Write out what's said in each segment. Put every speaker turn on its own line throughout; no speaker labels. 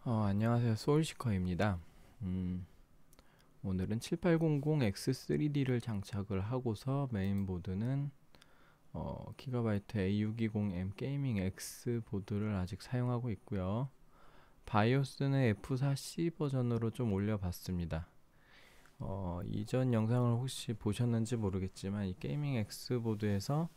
안녕하세요. 소울시커입니다. 오늘은 7800X3D를 장착을 하고서 메인보드는 기가바이트 A620M 게이밍 X 보드를 아직 사용하고 있고요. 바이오스는 F4C 버전으로 좀 올려봤습니다. 이전 영상을 혹시 보셨는지 모르겠지만 이 게이밍 X 보드에서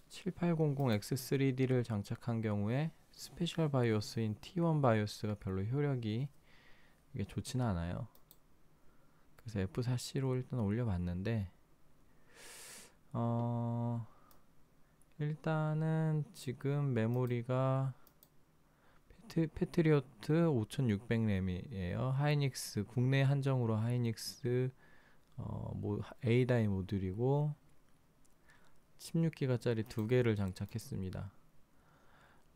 7800X3D를 장착한 경우에 스페셜 바이오스인 T1 바이오스가 별로 효력이 이게 좋지는 않아요. 그래서 F4C로 일단 올려봤는데 일단은 지금 메모리가 패트리어트 5600램이에요. 하이닉스 국내 한정으로 하이닉스 A다이 모듈이고 16기가짜리 두 개를 장착했습니다.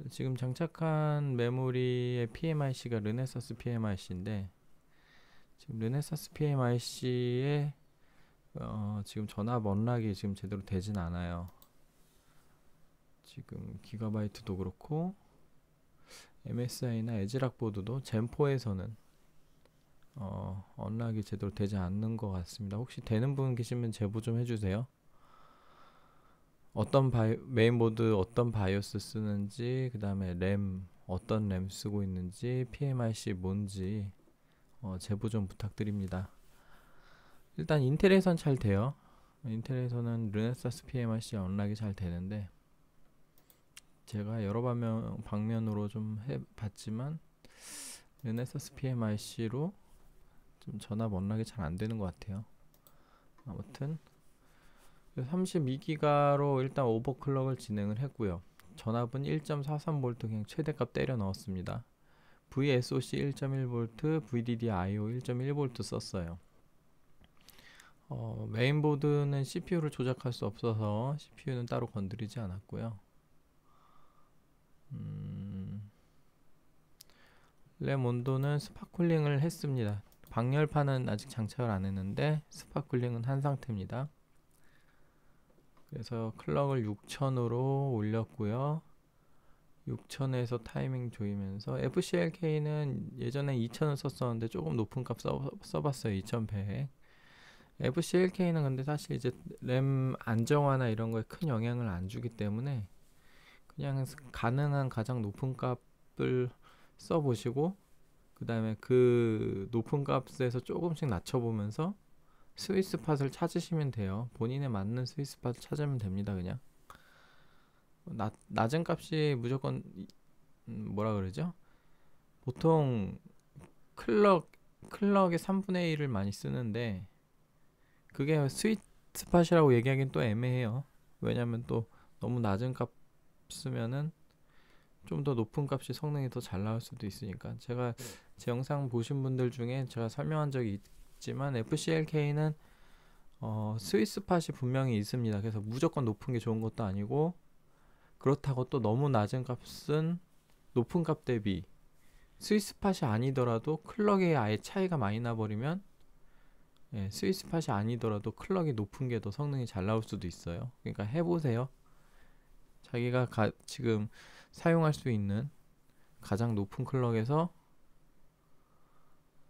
지금 장착한 메모리의 PMIC가 르네사스 PMIC인데 지금 르네사스 PMIC에 지금 전압 언락이 지금 제대로 되진 않아요. 지금 기가바이트도 그렇고 MSI나 에즈락 보드도 젠4에서는 언락이 제대로 되지 않는 것 같습니다. 혹시 되는 분 계시면 제보 좀 해주세요. 메인보드 어떤 바이오스 쓰는지, 그 다음에 램 어떤 램 쓰고 있는지, PMIC 뭔지 제보 좀 부탁드립니다. 일단 인텔에선 잘 돼요. 인텔에서는 르네사스 PMIC 언락이 잘 되는데 제가 여러 방면으로 좀 해봤지만 르네사스 PMIC로 좀 전압 언락이 잘 안 되는 것 같아요. 아무튼 32기가로 일단 오버클럭을 진행을 했고요. 전압은 1.43V 그냥 최대값 때려 넣었습니다. VSOC 1.1V, VDDI/O 1.1V 썼어요. 메인보드는 CPU를 조작할 수 없어서 CPU는 따로 건드리지 않았고요. 램 온도는 스파클링을 했습니다. 방열판은 아직 장착을 안 했는데 스파클링은 한 상태입니다. 그래서 클럭을 6000으로 올렸고요. 6000에서 타이밍 조이면서 FCLK는 예전에 2000을 썼었는데 조금 높은 값 써봤어요. 2100. FCLK는 근데 사실 이제 램 안정화나 이런 거에 큰 영향을 안 주기 때문에 그냥 가능한 가장 높은 값을 써보시고 그 다음에 그 높은 값에서 조금씩 낮춰보면서 스위스팟을 찾으시면 돼요. 본인에 맞는 스위스팟을 찾으면 됩니다. 그냥 낮은 값이 무조건 뭐라 그러죠? 보통 클럭의 3분의 1을 많이 쓰는데 그게 스윗스팟이라고 얘기하기는 또 애매해요. 왜냐면 또 너무 낮은 값 쓰면은 좀 더 높은 값이 성능이 더 잘 나올 수도 있으니까 제가 제 영상 보신 분들 중에 제가 설명한 적이 있지만 FCLK는 스윗스팟이 분명히 있습니다. 그래서 무조건 높은 게 좋은 것도 아니고 그렇다고 또 너무 낮은 값은 높은 값 대비 스윗스팟이 아니더라도 클럭에 아예 차이가 많이 나버리면 스윗스팟이 아니더라도 클럭이 높은 게 더 성능이 잘 나올 수도 있어요. 그러니까 해보세요. 자기가 지금 사용할 수 있는 가장 높은 클럭에서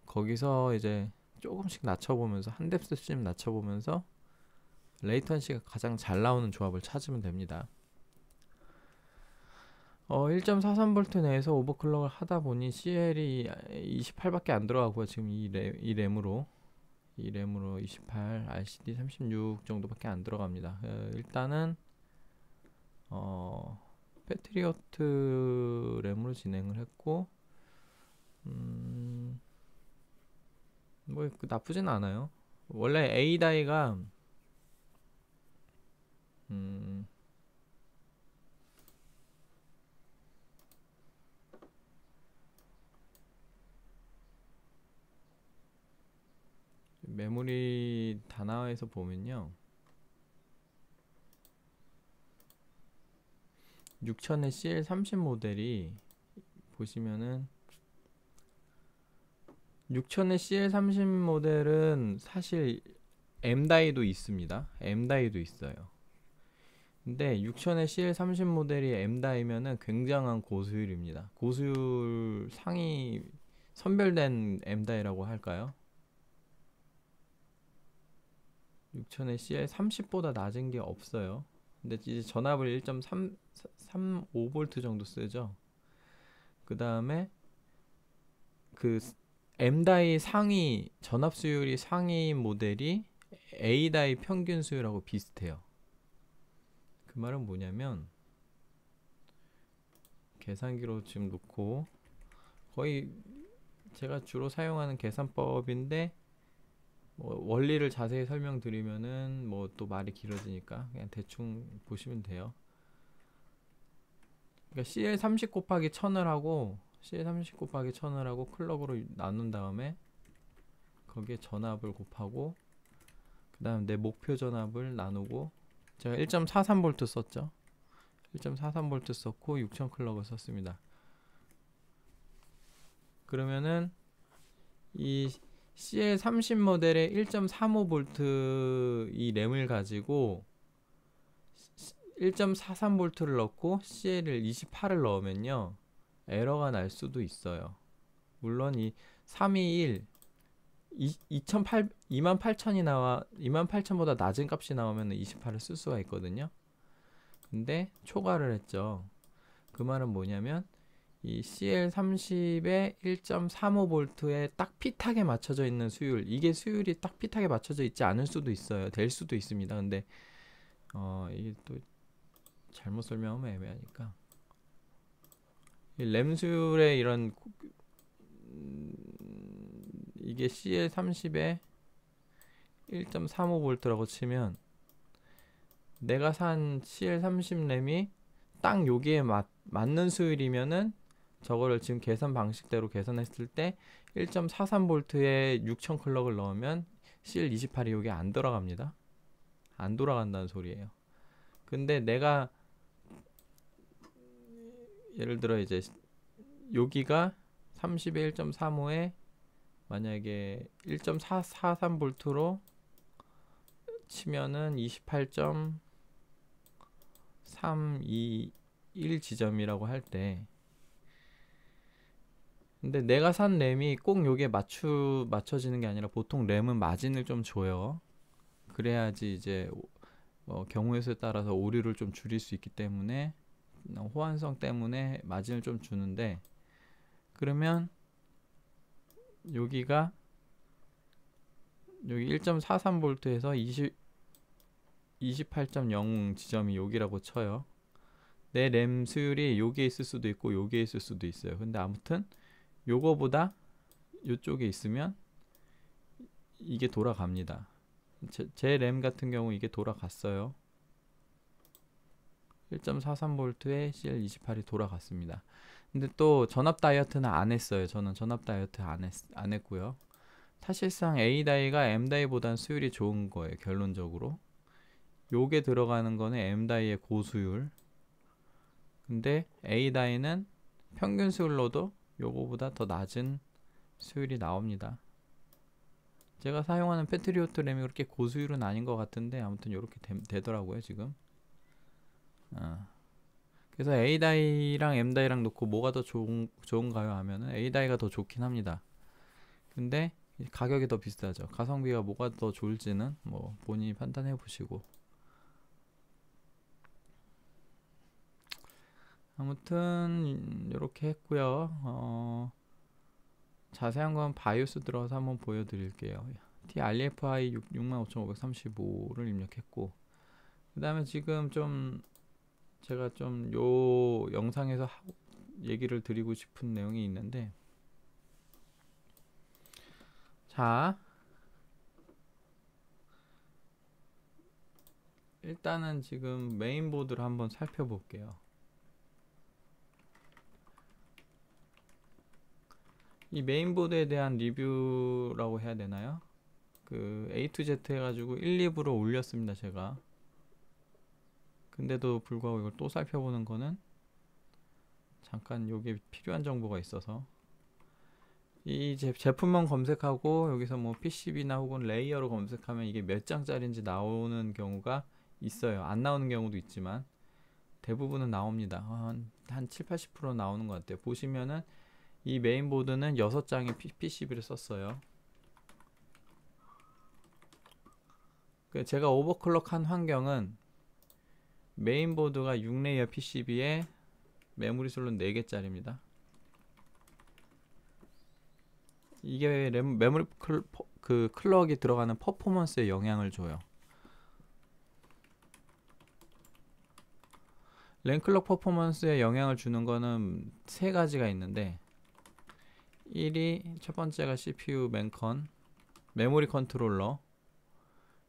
거기서 이제 조금씩 낮춰보면서 한 뎁스씩 낮춰보면서 레이턴시가 가장 잘 나오는 조합을 찾으면 됩니다. 1.43V 내에서 오버클럭을 하다 보니 CL이 28밖에 안 들어가고요. 지금 이 램으로 28, RCD 36 정도밖에 안 들어갑니다. 일단은 패트리어트 램으로 진행을 했고 뭐 나쁘진 않아요. 원래 A 다이가 메모리 다나와에서 보면요 6000의 CL30 모델이 보시면은 6000의 CL30 모델은 사실 M 다이도 있습니다. M 다이도 있어요. 근데 6000의 CL30 모델이 M다이면은 굉장한 고수율입니다. 고수율 상위 선별된 M다이라고 할까요? 6000의 CL30보다 낮은 게 없어요. 근데 이제 전압을 1.35V 정도 쓰죠. 그 다음에 그 M다이 상위 전압 수율이 상위 모델이 A다이 평균 수율하고 비슷해요. 그 말은 뭐냐면 계산기로 지금 놓고 거의 제가 주로 사용하는 계산법인데 뭐 원리를 자세히 설명드리면은 뭐 또 말이 길어지니까 그냥 대충 보시면 돼요. 그러니까 CL30 곱하기 1000을 하고 CL30 곱하기 1000을 하고 클럭으로 나눈 다음에 거기에 전압을 곱하고 그 다음 내 목표 전압을 나누고 제가 1.43V 썼죠. 1.43V 썼고 6000 클럭을 썼습니다. 그러면은 이 CL30 모델의 1.35V 이 램을 가지고 1.43V를 넣고 CL을 28을 넣으면요 에러가 날 수도 있어요. 물론 이 321 28000이 나와 28000보다 낮은 값이 나오면 28을 쓸 수가 있거든요. 근데 초과를 했죠. 그 말은 뭐냐면 이 CL30에 1.35V에 딱 핏하게 맞춰져 있는 수율, 이게 수율이 딱 핏하게 맞춰져 있지 않을 수도 있어요. 될 수도 있습니다. 근데 이게 또 잘못 설명하면 애매하니까 이 램 수율의 이런 이게 CL30에 1.35V라고 치면 내가 산 CL30 램이 딱 여기에 맞는 수율이면은 저거를 지금 계산 방식대로 계산했을 때 1.43V에 6000 클럭을 넣으면 CL28이 여기 안 들어갑니다. 안 돌아간다는 소리예요. 근데 내가 예를 들어 이제 여기가 30에 1.35에 만약에 1.443V로 치면은 28.321 지점이라고 할 때 근데 내가 산 램이 꼭 요게 맞춰지는 게 아니라 보통 램은 마진을 좀 줘요. 그래야지 이제 경우의 수에 따라서 오류를 좀 줄일 수 있기 때문에 호환성 때문에 마진을 좀 주는데 그러면 여기가 여기 1.43V에서 28.0 지점이 여기라고 쳐요. 내 램 수율이 여기에 있을 수도 있고 여기에 있을 수도 있어요. 근데 아무튼 요거보다 요쪽에 있으면 이게 돌아갑니다. 제 램 같은 경우 이게 돌아갔어요. 1.43V에 CL28이 돌아갔습니다. 근데 또 전압 다이어트는 안 했어요. 저는 전압 다이어트 안 했고요. 사실상 A다이가 M다이보단 수율이 좋은 거예요. 결론적으로. 요게 들어가는 거는 M다이의 고수율. 근데 A다이는 평균 수율로도 요거보다 더 낮은 수율이 나옵니다. 제가 사용하는 패트리오트 램이 그렇게 고수율은 아닌 것 같은데 아무튼 이렇게 되더라고요 지금. 그래서 A다이랑 M다이랑 놓고 뭐가 더 좋은가요 하면은 A다이가 더 좋긴 합니다. 근데 가격이 더 비싸죠. 가성비가 뭐가 더 좋을지는 뭐 본인이 판단해 보시고. 아무튼 이렇게 했고요. 자세한 건 바이오스 들어가서 한번 보여드릴게요. TRFI 65535를 입력했고 그 다음에 지금 좀 제가 좀 요 영상에서 얘기를 드리고 싶은 내용이 있는데 자 일단은 지금 메인보드를 한번 살펴볼게요. 이 메인보드에 대한 리뷰라고 해야 되나요? 그 A to Z 해가지고 1, 2부로 올렸습니다 제가. 근데도 불구하고 이걸 또 살펴보는 거는 잠깐 요게 필요한 정보가 있어서 이 제품만 검색하고 여기서 뭐 PCB나 혹은 레이어로 검색하면 이게 몇 장짜리인지 나오는 경우가 있어요. 안 나오는 경우도 있지만 대부분은 나옵니다. 한 7, 80% 나오는 것 같아요. 보시면은 이 메인보드는 6장의 PCB를 썼어요. 제가 오버클럭한 환경은 메인보드가 6레이어 PCB에 메모리 슬롯 4개짜리입니다. 이게 메모리 클럭이 들어가는 퍼포먼스에 영향을 줘요. 램클럭 퍼포먼스에 영향을 주는 거는 세 가지가 있는데 1이 첫 번째가 CPU 맨컨 메모리 컨트롤러,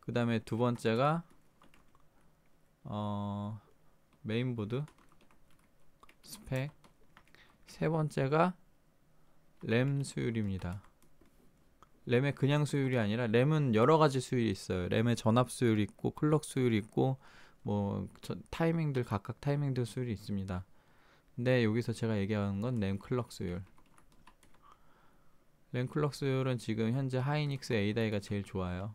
그 다음에 두 번째가 메인보드 스펙, 세 번째가 램 수율입니다. 램의 그냥 수율이 아니라 램은 여러 가지 수율이 있어요. 램의 전압 수율이 있고 클럭 수율이 있고 뭐 타이밍들 각각 타이밍들 수율이 있습니다. 근데 여기서 제가 얘기하는 건 램 클럭 수율. 램 클럭 수율은 지금 현재 하이닉스 A다이가 제일 좋아요.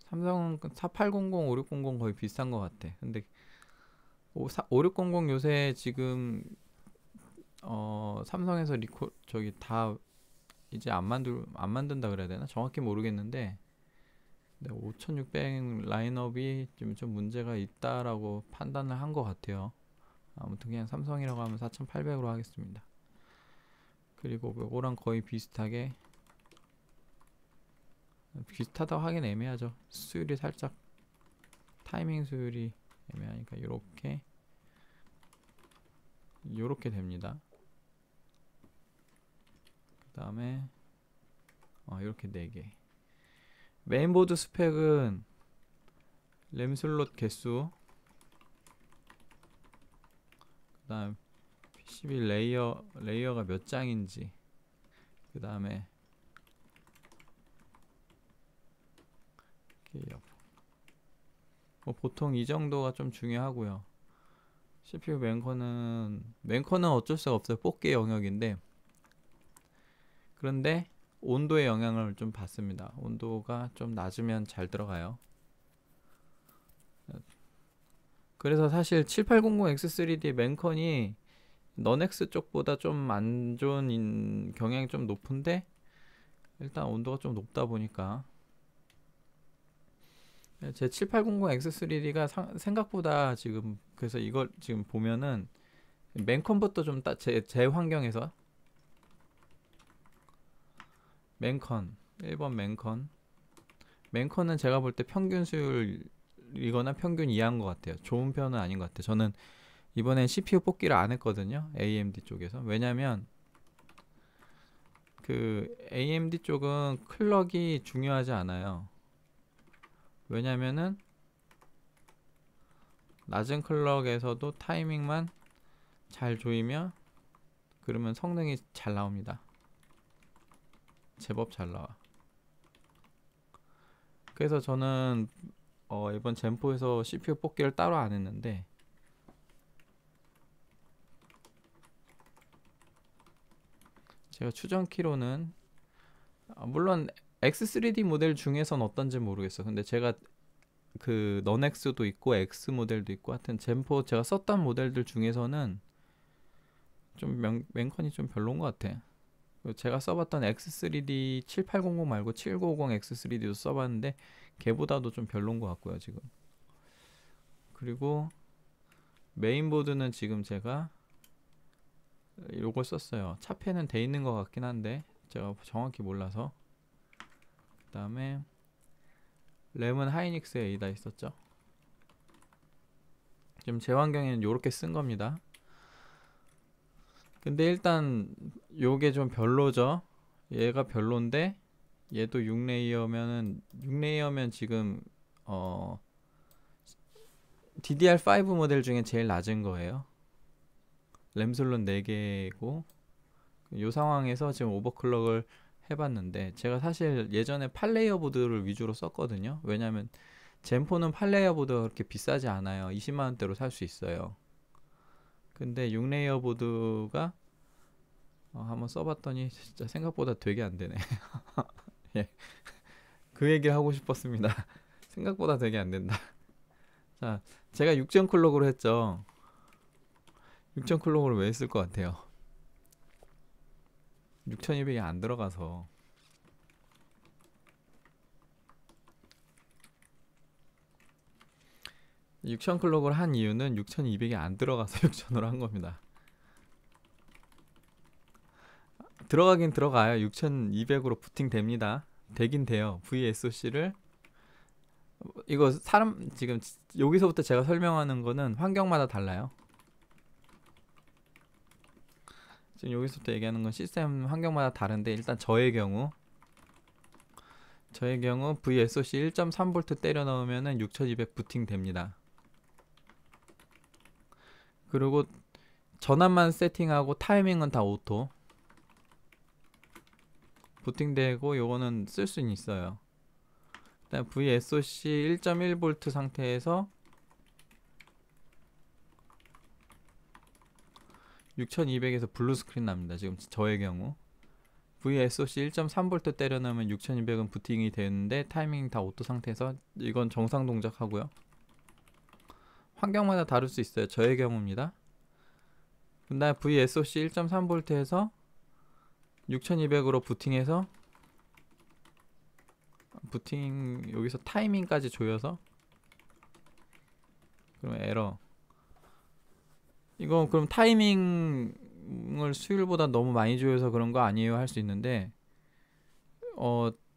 삼성은 4800, 5600 거의 비슷한 것 같아. 근데 5600 요새 지금 삼성에서 저기 다 이제 안 만든다 그래야 되나? 정확히 모르겠는데 5600 라인업이 좀 문제가 있다라고 판단을 한 것 같아요. 아무튼 그냥 삼성이라고 하면 4800으로 하겠습니다. 그리고 요거랑 거의 비슷하게 비슷하다고 하긴 애매하죠. 수율이 살짝 타이밍 수율이 애매하니까 요렇게 됩니다. 그 다음에 이렇게 4개. 메인보드 스펙은 램 슬롯 개수, 그 다음 PCB 레이어가 몇 장인지, 그 다음에 보통 이 정도가 좀 중요하고요. CPU 맨컨은 어쩔 수가 없어요. 뽑기 영역인데, 그런데 온도의 영향을 좀 받습니다. 온도가 좀 낮으면 잘 들어가요. 그래서 사실 7800X3D 맨컨이 넌X 쪽보다 좀 안 좋은 경향이 좀 높은데, 일단 온도가 좀 높다 보니까 제 7800X3D가 생각보다 지금, 그래서 이걸 지금 보면은 맨컨부터 좀 제 환경에서 맨컨 1번 맨컨은 제가 볼 때 평균 수율이거나 평균 이하인 것 같아요. 좋은 편은 아닌 것 같아요. 저는 이번엔 CPU 뽑기를 안 했거든요. AMD 쪽에서. 왜냐면 그 AMD 쪽은 클럭이 중요하지 않아요. 왜냐면은 낮은 클럭에서도 타이밍만 잘 조이면 그러면 성능이 잘 나옵니다. 제법 잘 나와. 그래서 저는 이번 젠포에서 CPU 뽑기를 따로 안 했는데, 제가 추정키로는 물론 X3D 모델 중에선 어떤지 모르겠어. 근데 제가 그 넌X도 있고 X 모델도 있고 하여튼 젠포 제가 썼던 모델들 중에서는 좀 맨컨이 좀 별로인 것 같아. 제가 써봤던 X3D 7800 말고 7950 X3D도 써봤는데 걔보다도 좀 별로인 것 같고요 지금. 그리고 메인보드는 지금 제가 요걸 썼어요. 차폐는 돼 있는 것 같긴 한데 제가 정확히 몰라서. 그 다음에 램은 하이닉스 A다 있었죠. 지금 제 환경에는 요렇게 쓴 겁니다. 근데 일단 요게 좀 별로죠. 얘가 별론데 얘도 6레이어면 지금 DDR5 모델 중에 제일 낮은 거예요. 램 슬롯 4개고 이 상황에서 지금 오버클럭을 해봤는데, 제가 사실 예전에 8레이어 보드를 위주로 썼거든요. 왜냐면 젠4는 8레이어 보드가 그렇게 비싸지 않아요. 20만원대로 살 수 있어요. 근데 6레이어 보드가 한번 써봤더니 진짜 생각보다 되게 안되네. 예, 그 얘기를 하고 싶었습니다. 생각보다 되게 안된다. 자, 제가 6전 클럭으로 했죠. 6전 클럭으로 왜 했을 것 같아요? 6200이 안 들어가서. 6000 클럭을 한 이유는 6200이 안 들어가서 6000으로 한 겁니다. 들어가긴 들어가요. 6200으로 부팅 됩니다. 되긴 돼요. VSOC를 이거 사람 지금 여기서부터 제가 설명하는 거는 환경마다 달라요. 지금 여기서부터 얘기하는 건 시스템 환경마다 다른데, 일단 저의 경우 VSOC 1.3V 때려 넣으면은 6200 부팅 됩니다. 그리고 전압만 세팅하고 타이밍은 다 오토 부팅되고, 요거는 쓸 수는 있어요. 일단 VSOC 1.1V 상태에서 6200에서 블루 스크린 납니다. 지금 저의 경우 VSOC 1.3V 때려 넣으면 6200은 부팅이 되는데 타이밍 다 오토 상태에서, 이건 정상 동작 하고요. 환경마다 다를 수 있어요. 저의 경우입니다. 그 다음에 VSOC 1.3V에서 6200으로 부팅해서 부팅 여기서 타이밍까지 조여서, 그럼 에러. 이거 그럼 타이밍을 수율보다 너무 많이 조여서 그런 거 아니에요 할 수 있는데,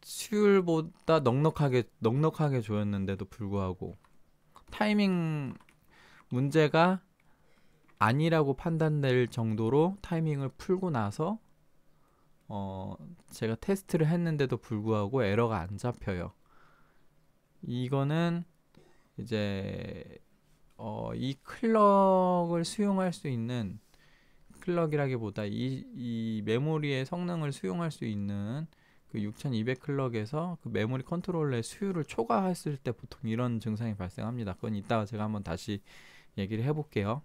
수율보다 넉넉하게 조였는데도 불구하고 타이밍 문제가 아니라고 판단될 정도로 타이밍을 풀고 나서 제가 테스트를 했는데도 불구하고 에러가 안 잡혀요. 이거는 이제 이 클럭을 수용할 수 있는, 클럭이라기보다 이 메모리의 성능을 수용할 수 있는 그 6200 클럭에서 그 메모리 컨트롤러의 수율을 초과했을 때 보통 이런 증상이 발생합니다. 그건 이따가 제가 한번 다시 얘기를 해볼게요.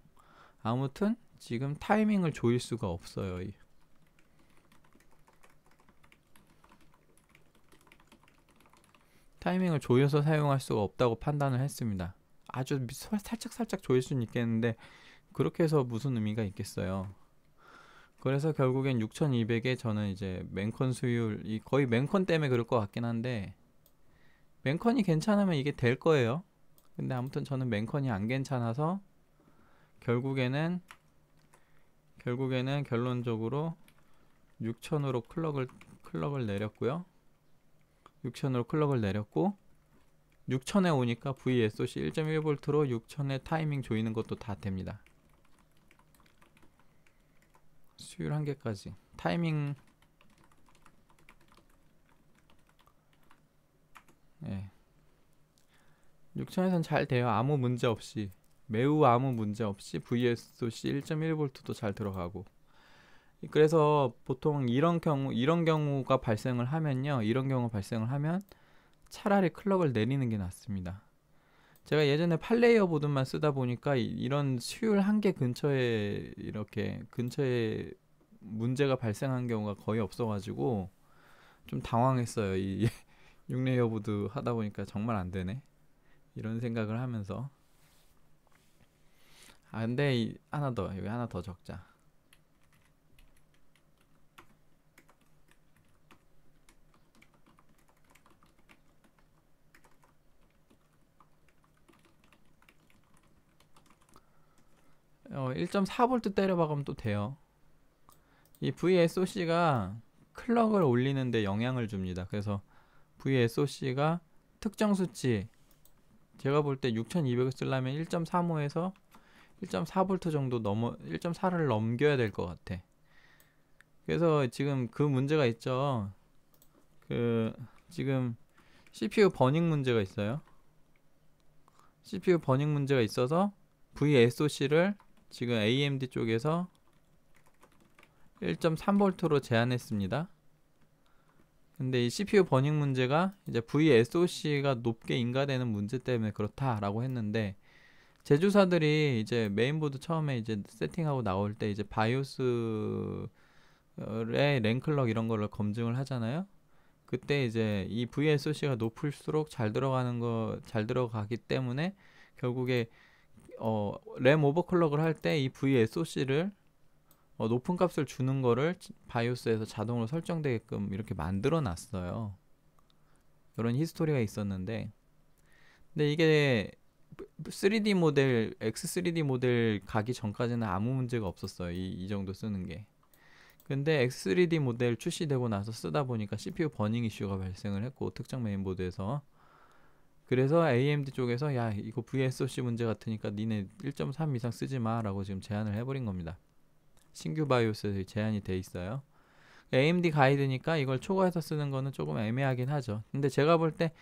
아무튼 지금 타이밍을 조일 수가 없어요. 타이밍을 조여서 사용할 수가 없다고 판단을 했습니다. 아주 살짝 조일 수는 있겠는데 그렇게 해서 무슨 의미가 있겠어요. 그래서 결국엔 6200에 저는 이제 맨컨 수율, 거의 맨컨 때문에 그럴 것 같긴 한데, 맨컨이 괜찮으면 이게 될 거예요. 근데 아무튼 저는 맨컨이 안 괜찮아서 결국에는 결론적으로 6000으로 클럭을 내렸고요. 6000으로 클럭을 내렸고, 6000에 오니까 VSOC 1.1V로 6000에 타이밍 조이는 것도 다 됩니다. 수율 한계까지 타이밍, 예, 6000에선 잘 돼요. 아무 문제 없이, 매우 아무 문제 없이 VSOC 1.1V도 잘 들어가고. 그래서 보통 이런 경우가 발생을 하면요, 이런 경우 발생을 하면 차라리 클럭을 내리는 게 낫습니다. 제가 예전에 8레이어 보드만 쓰다 보니까 이런 수율 한계 근처에 문제가 발생한 경우가 거의 없어가지고 좀 당황했어요. 이 6레이어 보드 하다 보니까 정말 안 되네, 이런 생각을 하면서. 근데 여기 하나 더 적자. 어, 1.4V 때려 박으면 또 돼요. 이 VSOC가 클럭을 올리는데 영향을 줍니다. 그래서 VSOC가 특정 수치, 제가 볼 때 6200을 쓰려면 1.35에서 1.4V 정도 1.4를 넘겨야 될 것 같아. 그래서 지금 그 문제가 있죠. 지금 CPU 버닝 문제가 있어요. CPU 버닝 문제가 있어서 VSOC를 지금 AMD 쪽에서 1.3V로 제한했습니다. 근데 이 CPU 버닝 문제가 이제 VSOC가 높게 인가되는 문제 때문에 그렇다라고 했는데, 제조사들이 이제 메인보드 처음에 이제 세팅하고 나올 때 이제 바이오스의 랜클럭 이런 거를 검증을 하잖아요. 그때 이제 이 VSOC가 높을수록 잘 들어가기 때문에 결국에 램 오버클럭을 할 때 이 VSOC를 높은 값을 주는 거를 바이오스에서 자동으로 설정되게끔 이렇게 만들어 놨어요. 이런 히스토리가 있었는데, 근데 이게 3D 모델, X3D 모델 가기 전까지는 아무 문제가 없었어요. 이 정도 쓰는 게. 근데 X3D 모델 출시되고 나서 쓰다 보니까 CPU 버닝 이슈가 발생을 했고, 특정 메인보드에서. 그래서 AMD 쪽에서 야, 이거 VSOC 문제 같으니까 니네 1.3 이상 쓰지 마 라고 지금 제안을 해버린 겁니다. 신규 바이오스에 제한이 돼 있어요. AMD 가이드니까 이걸 초과해서 쓰는 거는 조금 애매하긴 하죠. 근데 제가 볼 때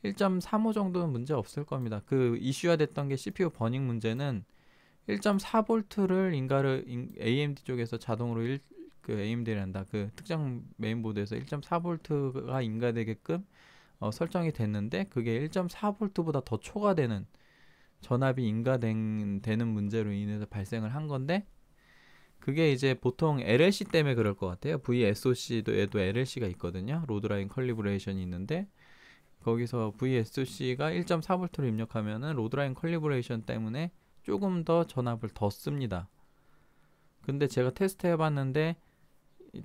1.35 정도는 문제 없을 겁니다. 그 이슈화 됐던 게 CPU 버닝 문제는 1.4V를 AMD 쪽에서 자동으로 AMD란다. 그 특정 메인보드에서 1.4V가 인가되게끔 설정이 됐는데, 그게 1.4V보다 더 초과되는 전압이 되는 문제로 인해서 발생을 한 건데, 그게 이제 보통 LLC 때문에 그럴 것 같아요. VSOC에도 LLC가 있거든요. 로드라인 컬리브레이션이 있는데, 거기서 VSOC가 1.4V로 입력하면은 로드라인 컬리브레이션 때문에 조금 더 전압을 더 씁니다. 근데 제가 테스트 해봤는데,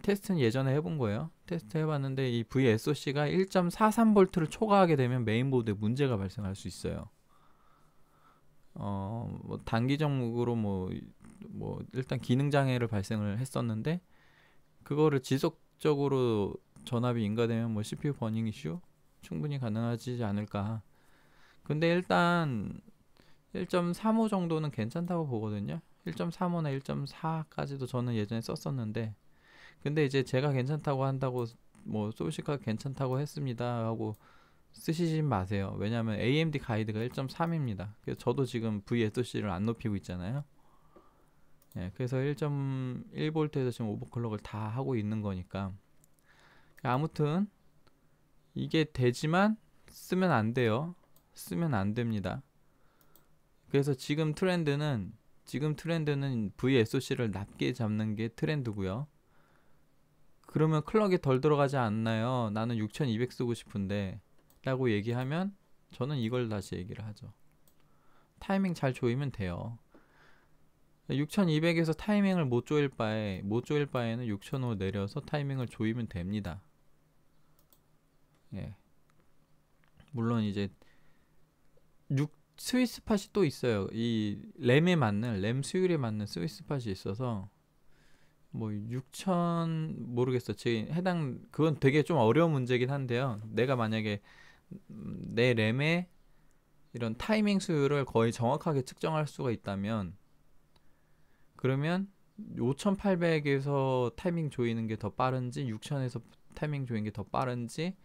테스트는 예전에 해본 거예요. 테스트 해봤는데 이 VSOC가 1.43V를 초과하게 되면 메인보드에 문제가 발생할 수 있어요. 뭐 단기적으로 뭐 일단 기능 장애를 발생을 했었는데, 그거를 지속적으로 전압이 인가되면 뭐 CPU 버닝 이슈 충분히 가능하지 않을까. 근데 일단 1.35 정도는 괜찮다고 보거든요. 1.35나 1.4까지도 저는 예전에 썼었는데, 근데 이제 제가 괜찮다고 한다고 뭐 소시가 괜찮다고 했습니다 하고 쓰시진 마세요. 왜냐하면 AMD 가이드가 1.3입니다. 그래서 저도 지금 VSOC를 안 높이고 있잖아요. 예, 그래서 1.1V에서 지금 오버클럭을 다 하고 있는 거니까. 아무튼 이게 되지만 쓰면 안 돼요. 쓰면 안 됩니다. 그래서 지금 트렌드는 VSOC를 낮게 잡는 게 트렌드고요. 그러면 클럭이 덜 들어가지 않나요? 나는 6200 쓰고 싶은데 라고 얘기하면 저는 이걸 다시 얘기를 하죠. 타이밍 잘 조이면 돼요. 6200에서 타이밍을 못 조일 바에는 6005 내려서 타이밍을 조이면 됩니다. 예. 물론 이제 스위스 팟이 또 있어요. 이 램 수율에 맞는 스위스 팟이 있어서 뭐 6000 모르겠어. 그건 되게 좀 어려운 문제긴 한데요. 내가 만약에 내 램의 이런 타이밍 수율을 거의 정확하게 측정할 수가 있다면, 그러면 5800에서 타이밍 조이는 게 더 빠른지 6000에서 타이밍 조이는 게 더 빠른지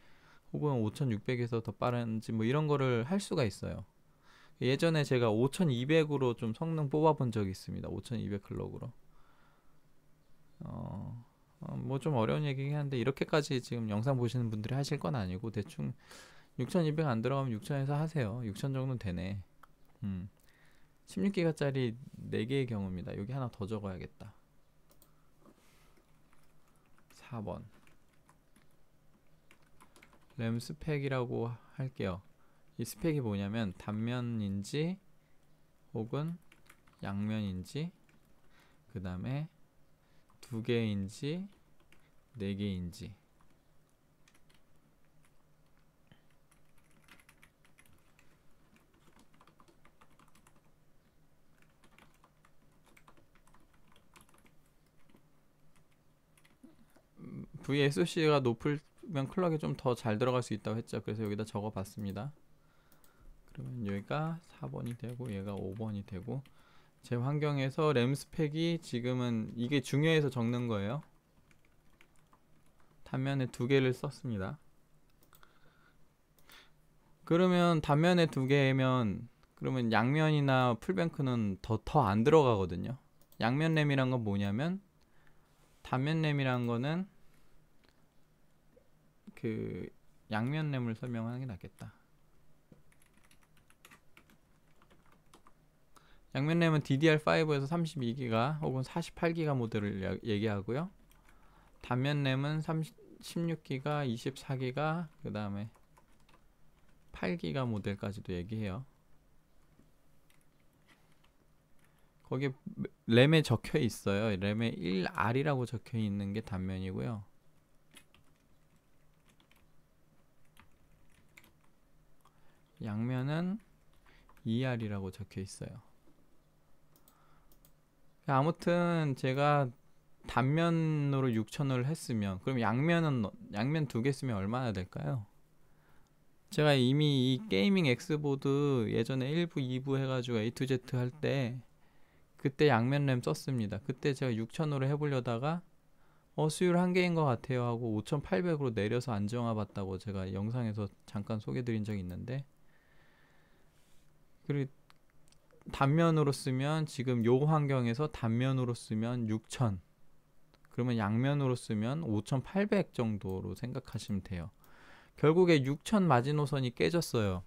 혹은 5600에서 더 빠른지 뭐 이런 거를 할 수가 있어요. 예전에 제가 5200으로 좀 성능 뽑아본 적이 있습니다. 5200 클럭으로. 뭐 좀 어려운 얘기긴 한데, 이렇게까지 지금 영상 보시는 분들이 하실 건 아니고 대충 6200 안 들어가면 6000에서 하세요. 6000 정도는 되네. 16기가짜리 4개의 경우입니다. 여기 하나 더 적어야겠다. 4번 램 스펙이라고 할게요. 이 스펙이 뭐냐면 단면인지 혹은 양면인지, 그 다음에 2개인지 4개인지. VSOC가 높으면 클럭이 좀 더 잘 들어갈 수 있다고 했죠. 그래서 여기다 적어 봤습니다. 그러면 여기가 4번이 되고 얘가 5번이 되고, 제 환경에서 램 스펙이 지금은 이게 중요해서 적는 거예요. 단면에 2개를 썼습니다. 그러면 단면에 2개면 그러면 양면이나 풀뱅크는 더 안 들어가거든요. 양면 램이란 건 뭐냐면, 단면 램이란 거는 그 양면 램을 설명하는 게 낫겠다. 양면 램은 DDR5에서 32기가 혹은 48기가 모델을 얘기하고요. 단면 램은 16기가, 24기가, 그 다음에 8기가 모델까지도 얘기해요. 거기에 램에 적혀 있어요. 램에 1R이라고 적혀 있는 게 단면이고요. 양면은 2R이라고 적혀 있어요. 아무튼 제가 단면으로 6,000원을 했으면 그럼 양면 두 개 쓰면 얼마나 될까요? 제가 이미 이 게이밍 X보드 예전에 1부, 2부 해가지고 A to Z 할 때 그때 양면 램 썼습니다. 그때 제가 6,000원으로 해보려다가 수율 한계인 것 같아요 하고 5,800으로 내려서 안정화 봤다고 제가 영상에서 잠깐 소개드린 적이 있는데, 그리고 단면으로 쓰면 지금 요 환경에서 단면으로 쓰면 6,000, 그러면 양면으로 쓰면 5,800 정도로 생각하시면 돼요. 결국에 6,000 마지노선이 깨졌어요.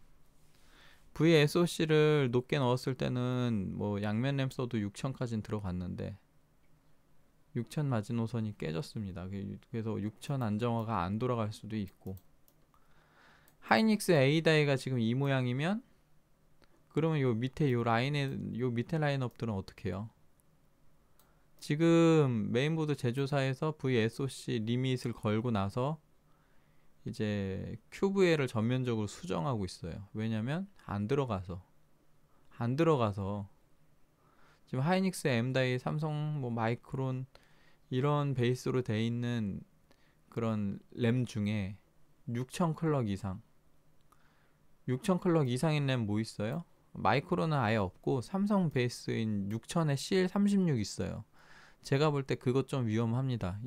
VSOC를 높게 넣었을 때는 뭐 양면 램 써도 6,000까지는 들어갔는데 6,000 마지노선이 깨졌습니다. 그래서 6,000 안정화가 안 돌아갈 수도 있고, 하이닉스 A다이가 지금 이 모양이면 그러면 요 밑에 요 밑에 라인업들은 어떻게 해요? 지금 메인보드 제조사에서 VSOC 리밋을 걸고 나서 이제 QVL을 전면적으로 수정하고 있어요. 왜냐면 안 들어가서 지금 하이닉스, M다이, 삼성, 뭐 마이크론 이런 베이스로 돼 있는 그런 램 중에 6,000 클럭 이상, 6,000 클럭 이상인 램 뭐 있어요? 마이크로는 아예 없고 삼성 베이스인 6000에 CL36 있어요. 제가 볼 때 그것 좀 위험합니다.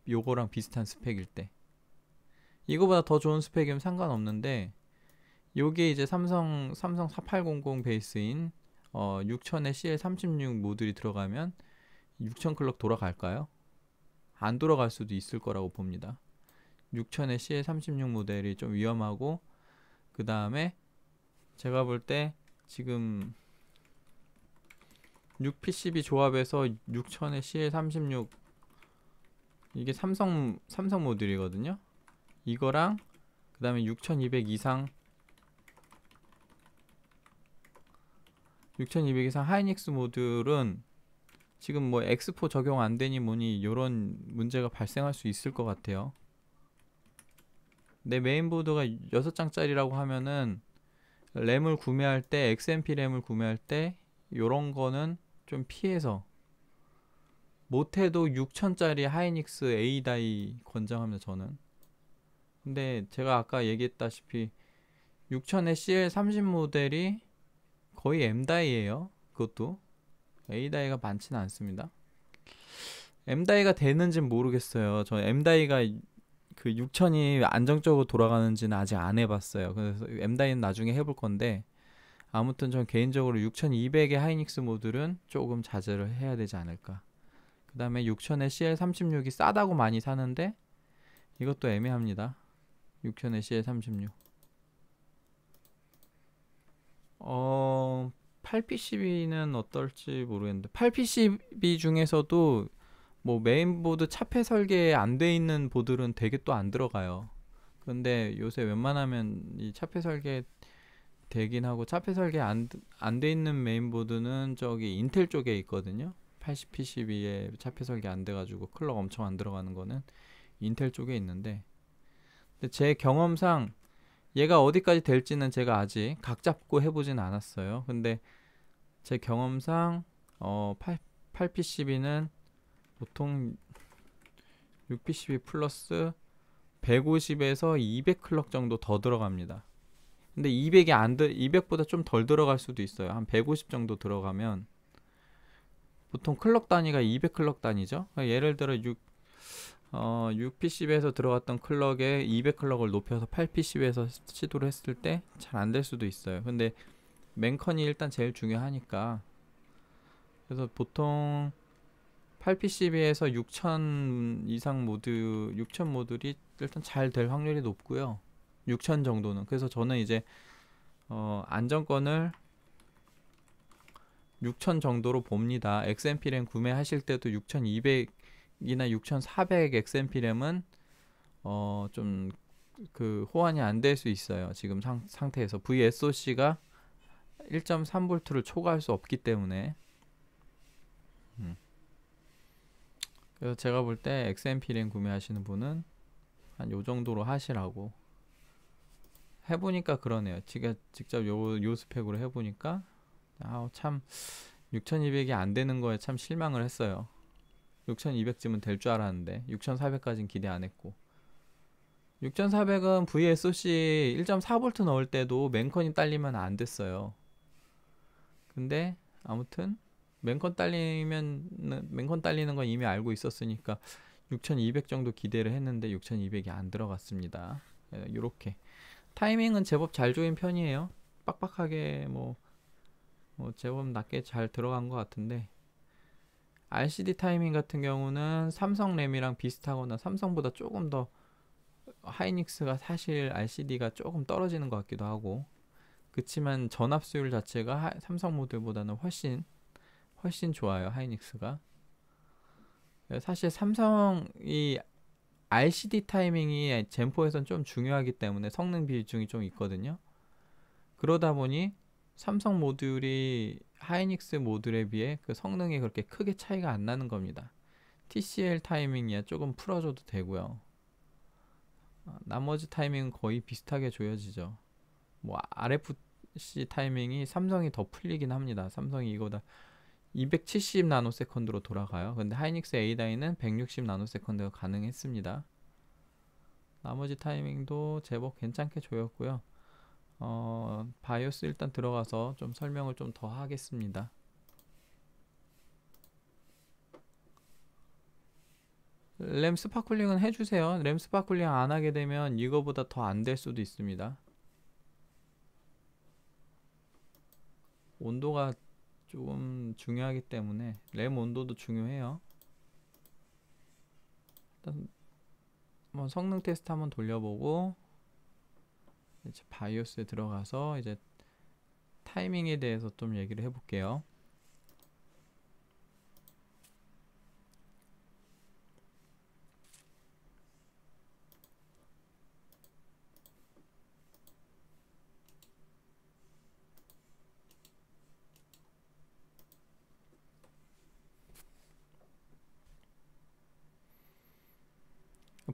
요거랑 비슷한 스펙일 때. 이거보다 더 좋은 스펙이면 상관없는데 요게 이제 삼성 4800 베이스인 6000에 CL36 모듈이 들어가면 6000 클럭 돌아갈까요? 안 돌아갈 수도 있을 거라고 봅니다. 6000에 CL36 모델이 좀 위험하고, 그 다음에 제가 볼 때 지금 6PCB 조합에서 6000에 CL36 이게 삼성 모듈이거든요. 이거랑 그 다음에 6200 이상 하이닉스 모듈은 지금 뭐 X4 적용 안 되니 뭐니 요런 문제가 발생할 수 있을 것 같아요. 내 메인보드가 6장짜리라고 하면은 램을 구매할 때, XMP 램을 구매할 때 요런 거는 좀 피해서, 못해도 6000짜리 하이닉스 A다이 권장합니다, 저는. 근데 제가 아까 얘기했다시피 6000의 CL30 모델이 거의 M다이예요. 그것도 A다이가 많지는 않습니다. M다이가 되는지는 모르겠어요. 저 M다이가 그 6000이 안정적으로 돌아가는지는 아직 안 해봤어요. 그래서 M다이는 나중에 해볼 건데, 아무튼 전 개인적으로 6200의 하이닉스 모듈은 조금 자제를 해야 되지 않을까. 그 다음에 6000의 CL36이 싸다고 많이 사는데 이것도 애매합니다. 6000의 CL36 8PCB는 어떨지 모르겠는데 8PCB 중에서도 뭐 메인보드 차폐 설계 안 돼 있는 보드는 되게 또 안 들어가요. 근데 요새 웬만하면 이 차폐 설계 되긴 하고, 차폐 설계 안 돼 있는 메인보드는 저기 인텔 쪽에 있거든요. 80PCB에 차폐 설계 안 돼가지고 클럭 엄청 안 들어가는 거는 인텔 쪽에 있는데, 근데 제 경험상 얘가 어디까지 될지는 제가 아직 각 잡고 해보진 않았어요. 근데 제 경험상 8PCB는 보통 6PCB 플러스 150에서 200 클럭 정도 더 들어갑니다. 근데 200보다 좀 덜 들어갈 수도 있어요. 한 150 정도 들어가면 보통 클럭 단위가 200 클럭 단위죠. 그러니까 예를 들어 6PCB에서 들어갔던 클럭에 200 클럭을 높여서 8PCB에서 시도를 했을 때 잘 안 될 수도 있어요. 근데 맨컨이 일단 제일 중요하니까, 그래서 보통 8PCB에서 6000 이상 6000 모듈이 일단 잘 될 확률이 높고요. 6000 정도는. 그래서 저는 이제 안정권을 6000 정도로 봅니다. XMP 램 구매하실 때도 6200이나 6400 XMP 램은 좀 그 호환이 안 될 수 있어요. 지금 상태에서 VSOC가 1.3V를 초과할 수 없기 때문에. 그래서 제가 볼 때 XMP 램 구매하시는 분은 한 요 정도로 하시라고. 해보니까 그러네요. 제가 직접 요 스펙으로 해보니까 참 6200이 안 되는 거에 참 실망을 했어요. 6200쯤은 될 줄 알았는데 6400까지는 기대 안 했고, 6400은 VSOC 1.4V 넣을 때도 맨컨이 딸리면 안 됐어요. 근데 아무튼 맨컨 딸리는 건 이미 알고 있었으니까 6200 정도 기대를 했는데 6200이 안 들어갔습니다. 이렇게 타이밍은 제법 잘 조인 편이에요. 빡빡하게 뭐 제법 낮게 잘 들어간 것 같은데, RCD 타이밍 같은 경우는 삼성 램이랑 비슷하거나 삼성보다 조금 더, 하이닉스가 사실 RCD가 조금 떨어지는 것 같기도 하고, 그치만 전압 수율 자체가 삼성 모델보다는 훨씬 좋아요, 하이닉스가. 사실 삼성이 RCD 타이밍이 젠4에선 좀 중요하기 때문에 성능 비중이 좀 있거든요. 그러다 보니 삼성 모듈이 하이닉스 모듈에 비해 그 성능이 그렇게 크게 차이가 안 나는 겁니다. TCL 타이밍이야 조금 풀어줘도 되고요. 나머지 타이밍은 거의 비슷하게 조여지죠. 뭐 RFC 타이밍이 삼성이 더 풀리긴 합니다. 삼성이 이거다 270 나노세컨드로 돌아가요. 근데 하이닉스 A다이는 160 나노세컨드가 가능했습니다. 나머지 타이밍도 제법 괜찮게 조였고요. 바이오스 일단 들어가서 좀 설명을 좀 더 하겠습니다. 램 스파클링은 해주세요. 램 스파클링 안 하게 되면 이거보다 더 안 될 수도 있습니다. 온도가 조금 중요하기 때문에 램 온도도 중요해요. 일단 한번 성능 테스트 한번 돌려보고 이제 바이오스에 들어가서 이제 타이밍에 대해서 좀 얘기를 해볼게요.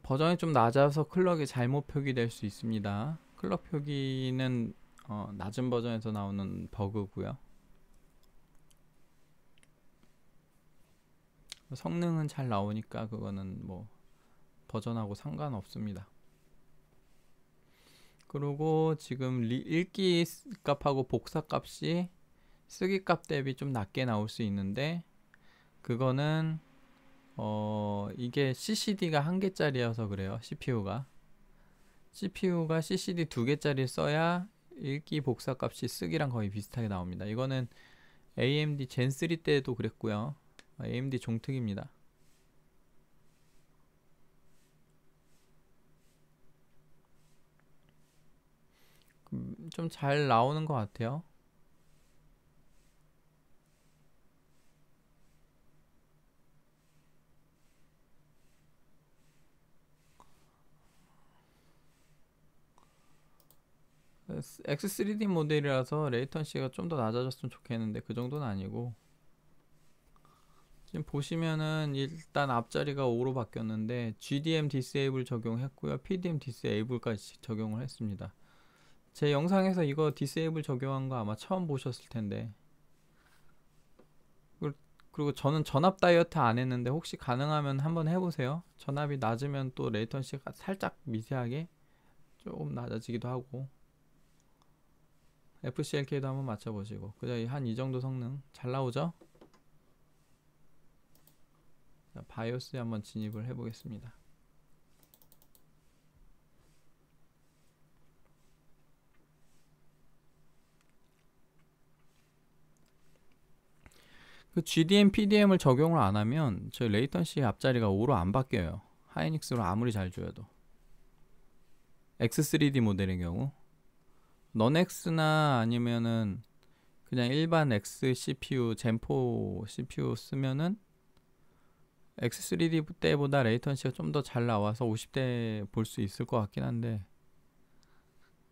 버전이 좀 낮아서 클럭이 잘못 표기될 수 있습니다. 클럭 표기는 낮은 버전에서 나오는 버그고요. 성능은 잘 나오니까 그거는 뭐 버전하고 상관없습니다. 그리고 지금 읽기 값하고 복사 값이 쓰기 값 대비 좀 낮게 나올 수 있는데, 그거는 이게 CCD가 1개짜리여서 그래요. CPU가 CCD 2개짜리 써야 읽기 복사 값이 쓰기랑 거의 비슷하게 나옵니다. 이거는 AMD 젠 3 때도 그랬고요. AMD 종특입니다. 좀 잘 나오는 것 같아요. X3D 모델이라서 레이턴시가 좀 더 낮아졌으면 좋겠는데 그 정도는 아니고, 지금 보시면은 일단 앞자리가 5로 바뀌었는데 GDM 디세이블 적용했고요, PDM 디세이블까지 적용을 했습니다. 제 영상에서 이거 디세이블 적용한 거 아마 처음 보셨을 텐데, 그리고 저는 전압 다이어트 안 했는데 혹시 가능하면 한번 해보세요. 전압이 낮으면 또 레이턴시가 살짝 미세하게 조금 낮아지기도 하고, FCLK도 한번 맞춰보시고. 그죠? 한 이 정도 성능 잘 나오죠? 자, 바이오스에 한번 진입을 해보겠습니다. 그 GDM, PDM을 적용을 안 하면 저희 레이턴시 앞자리가 5로 안 바뀌어요. 하이닉스로 아무리 잘 줘도. X3D 모델의 경우 넌X나 아니면은 그냥 일반 X CPU 젠4 CPU 쓰면은 X3D 때보다 레이턴시가 좀 더 잘 나와서 50대 볼 수 있을 것 같긴 한데,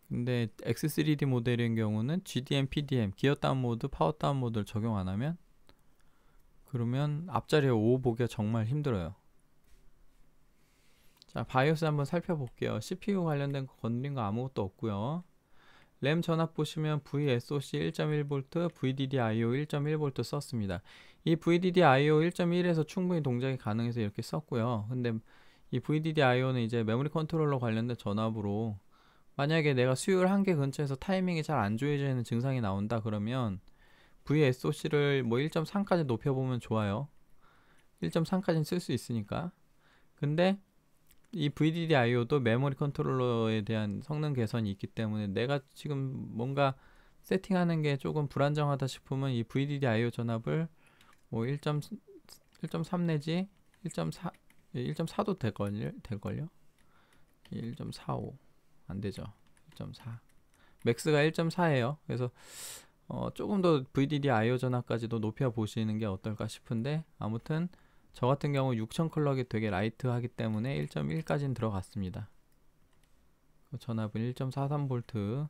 근데 X3D 모델인 경우는 GDM, PDM, 기어 다운 모드, 파워 다운 모드를 적용 안 하면 그러면 앞자리에 5 보기가 정말 힘들어요. 자, 바이오스 한번 살펴볼게요. CPU 관련된 거 건드린 거 아무것도 없고요. 램 전압 보시면 VSOC 1.1V, VDDIO 1.1V 썼습니다. 이 VDDIO 1.1에서 충분히 동작이 가능해서 이렇게 썼고요. 근데 이 VDDIO는 이제 메모리 컨트롤러 관련된 전압으로, 만약에 내가 수율 한계 근처에서 타이밍이 잘 안 조여지는 증상이 나온다 그러면 VSOC를 뭐 1.3까지 높여보면 좋아요. 1.3까지는 쓸 수 있으니까. 근데 이 VDDIO도 메모리 컨트롤러에 대한 성능 개선이 있기 때문에 내가 지금 뭔가 세팅하는 게 조금 불안정하다 싶으면 이 VDDIO 전압을 뭐 1.3 내지 1.4, 1.4도 될걸요? 1.45 안되죠. 1.4 맥스가 1.4예요. 그래서 조금 더 VDDIO 전압까지도 높여 보시는 게 어떨까 싶은데, 아무튼 저 같은 경우 6000 클럭이 되게 라이트하기 때문에 1.1까지는 들어갔습니다. 전압은 1.43V.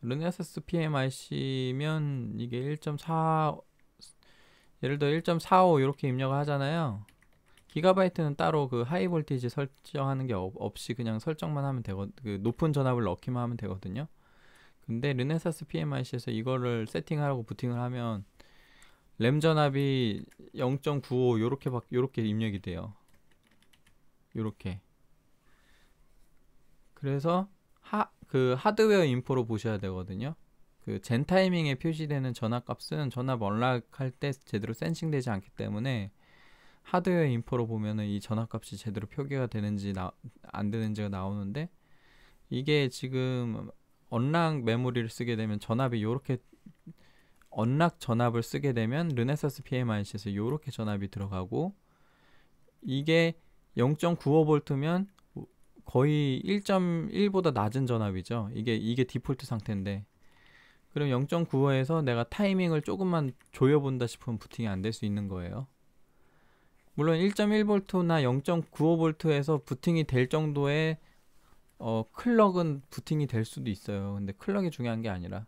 르네사스 PMIC면 이게 1.4, 예를 들어 1.45 이렇게 입력을 하잖아요. 기가바이트는 따로 그 하이 볼티지 설정하는 게 없이 그냥 설정만 하면 되거든. 그 높은 전압을 넣기만 하면 되거든요. 근데 르네사스 PMIC에서 이거를 세팅하라고 부팅을 하면 램 전압이 0.95 요렇게 입력이 돼요. 요렇게. 그래서 그 하드웨어 인포로 보셔야 되거든요. 그 젠 타이밍에 표시되는 전압 값은 전압 언락할 때 제대로 센싱되지 않기 때문에 하드웨어 인포로 보면은 이 전압 값이 제대로 표기가 되는지 안 되는지가 나오는데, 이게 지금 언락 메모리를 쓰게 되면 전압이 요렇게, 언락 전압을 쓰게 되면 르네사스 PMIC에서 요렇게 전압이 들어가고, 이게 0.95V면 거의 1.1보다 낮은 전압이죠. 이게 디폴트 상태인데, 그럼 0.95에서 내가 타이밍을 조금만 조여본다 싶으면 부팅이 안 될 수 있는 거예요. 물론 1.1V나 0.95V에서 부팅이 될 정도의 클럭은 부팅이 될 수도 있어요. 근데 클럭이 중요한 게 아니라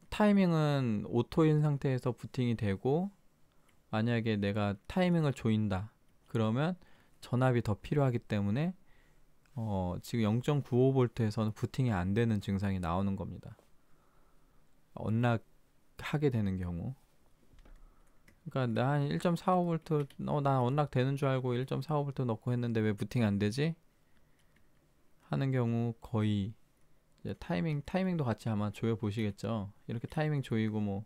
타이밍은 오토인 상태에서 부팅이 되고, 만약에 내가 타이밍을 조인다 그러면 전압이 더 필요하기 때문에 지금 0.95V에서는 부팅이 안 되는 증상이 나오는 겁니다. 언락하게 되는 경우. 그러니까 나 한 1.45V 나 언락 되는 줄 알고 1.45V 넣고 했는데 왜 부팅이 안 되지? 하는 경우 거의 이제 타이밍도 같이 아마 조여 보시겠죠. 이렇게 타이밍 조이고 뭐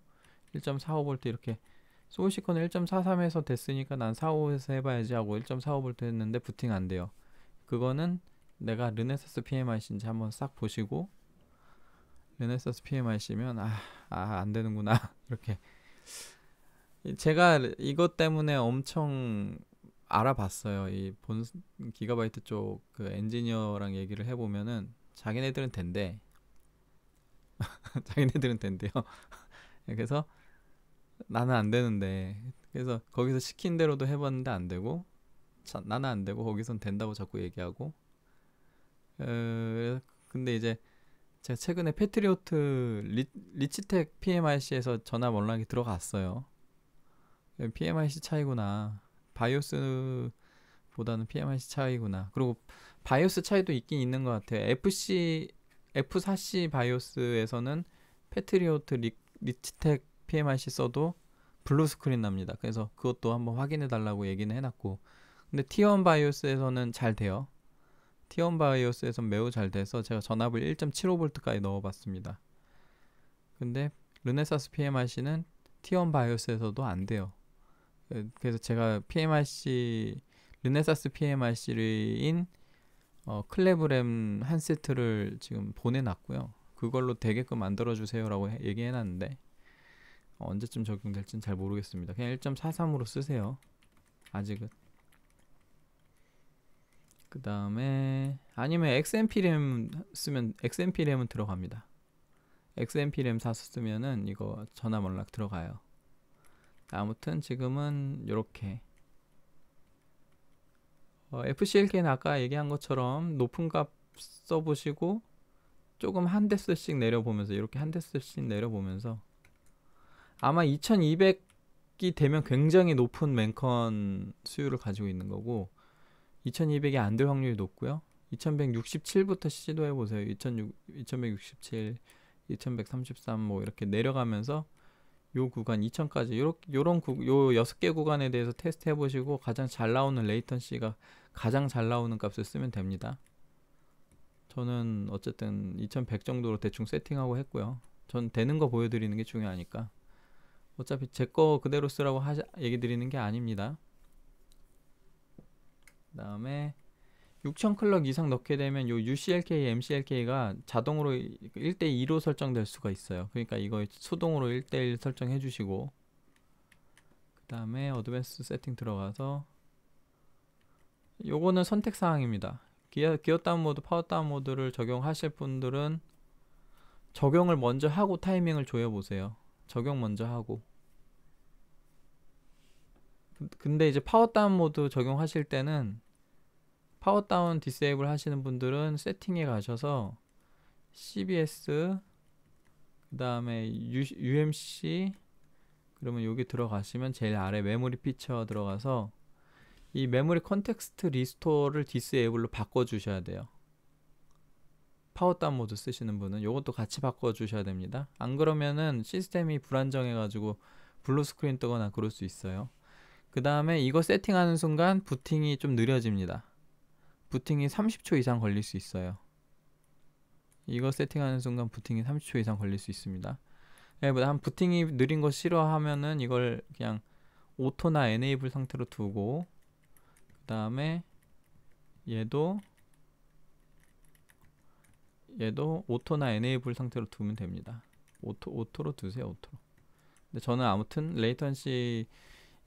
1.45V 이렇게 소울시커는 1.43에서 됐으니까 난 45에서 해봐야지 하고 1.45V 했는데 부팅 안 돼요. 그거는 내가 르네사스 PMIC인지 한번 싹 보시고, 르네사스 PMIC면 안 되는구나 이렇게. 제가 이것 때문에 엄청 알아봤어요. 이 본 기가바이트 쪽 그 엔지니어랑 얘기를 해보면은 자기네들은 된대. 자기네들은 된대요. 그래서 나는 안 되는데, 그래서 거기서 시킨 대로도 해봤는데 안 되고, 나는 안 되고 거기선 된다고 자꾸 얘기하고. 근데 이제 제가 최근에 패트리오트 리치텍 PMIC에서 전압 언락이 들어갔어요. PMIC 차이구나. 바이오스보다는 PMIC 차이구나. 그리고 바이오스 차이도 있긴 있는 것 같아요. F4C 바이오스에서는 패트리오트 리치텍 PMIC 써도 블루 스크린 납니다. 그래서 그것도 한번 확인해 달라고 얘기는 해놨고, 근데 T1 바이오스에서는 잘 돼요. T1 바이오스에서는 매우 잘 돼서 제가 전압을 1.75V까지 넣어봤습니다. 근데 르네사스 PMIC는 T1 바이오스에서도 안 돼요. 그래서 제가 르네사스 PMIC인 클레브램 한 세트를 지금 보내놨고요. 그걸로 되게끔 만들어주세요 라고 얘기해놨는데 언제쯤 적용될지는 잘 모르겠습니다. 그냥 1.43으로 쓰세요. 아직은. 그 다음에 아니면 XMP 램 쓰면 XMP 램은 들어갑니다. XMP 램 사서 쓰면은 이거 전화 연락 들어가요. 아무튼 지금은 이렇게 FCLK는 아까 얘기한 것처럼 높은 값 써보시고 조금 한 데스씩 내려보면서 이렇게 한 데스씩 내려보면서 아마 2200이 되면 굉장히 높은 맨컨 수율을 가지고 있는 거고 2200이 안 될 확률이 높고요. 2167부터 시도해보세요. 2167, 2133 뭐 이렇게 내려가면서 요 구간 2000까지 요 6개 구간에 대해서 테스트 해보시고 가장 잘 나오는 레이턴시가 가장 잘 나오는 값을 쓰면 됩니다. 저는 어쨌든 2100 정도로 대충 세팅하고 했고요. 전 되는 거 보여드리는 게 중요하니까 어차피 제 거 그대로 쓰라고 얘기 드리는 게 아닙니다. 그 다음에 6000 클럭 이상 넣게 되면 요 UCLK, MCLK가 자동으로 1대2로 설정될 수가 있어요. 그러니까 이거 수동으로 1대1 설정해 주시고 그 다음에 어드밴스 세팅 들어가서 요거는 선택 사항입니다. 기어 다운 모드, 파워 다운 모드를 적용하실 분들은 적용을 먼저 하고 타이밍을 조여 보세요. 적용 먼저 하고 근데 이제 파워 다운 모드 적용하실 때는 파워 다운 디세이블 하시는 분들은 세팅에 가셔서 CBS 그 다음에 UMC 그러면 여기 들어가시면 제일 아래 메모리 피처 들어가서 이 메모리 컨텍스트 리스토어를 디세이블로 바꿔 주셔야 돼요. 파워 다운 모드 쓰시는 분은 이것도 같이 바꿔 주셔야 됩니다. 안 그러면은 시스템이 불안정해 가지고 블루 스크린 뜨거나 그럴 수 있어요. 그 다음에 이거 세팅하는 순간 부팅이 좀 느려집니다. 부팅이 30초 이상 걸릴 수 있어요. 이거 세팅하는 순간 부팅이 30초 이상 걸릴 수 있습니다. 한 부팅이 느린 거 싫어하면은 이걸 그냥 오토나 에네이블 상태로 두고 그 다음에 얘도 오토나 에네이블 상태로 두면 됩니다. 오토로 두세요. 오토로. 근데 저는 아무튼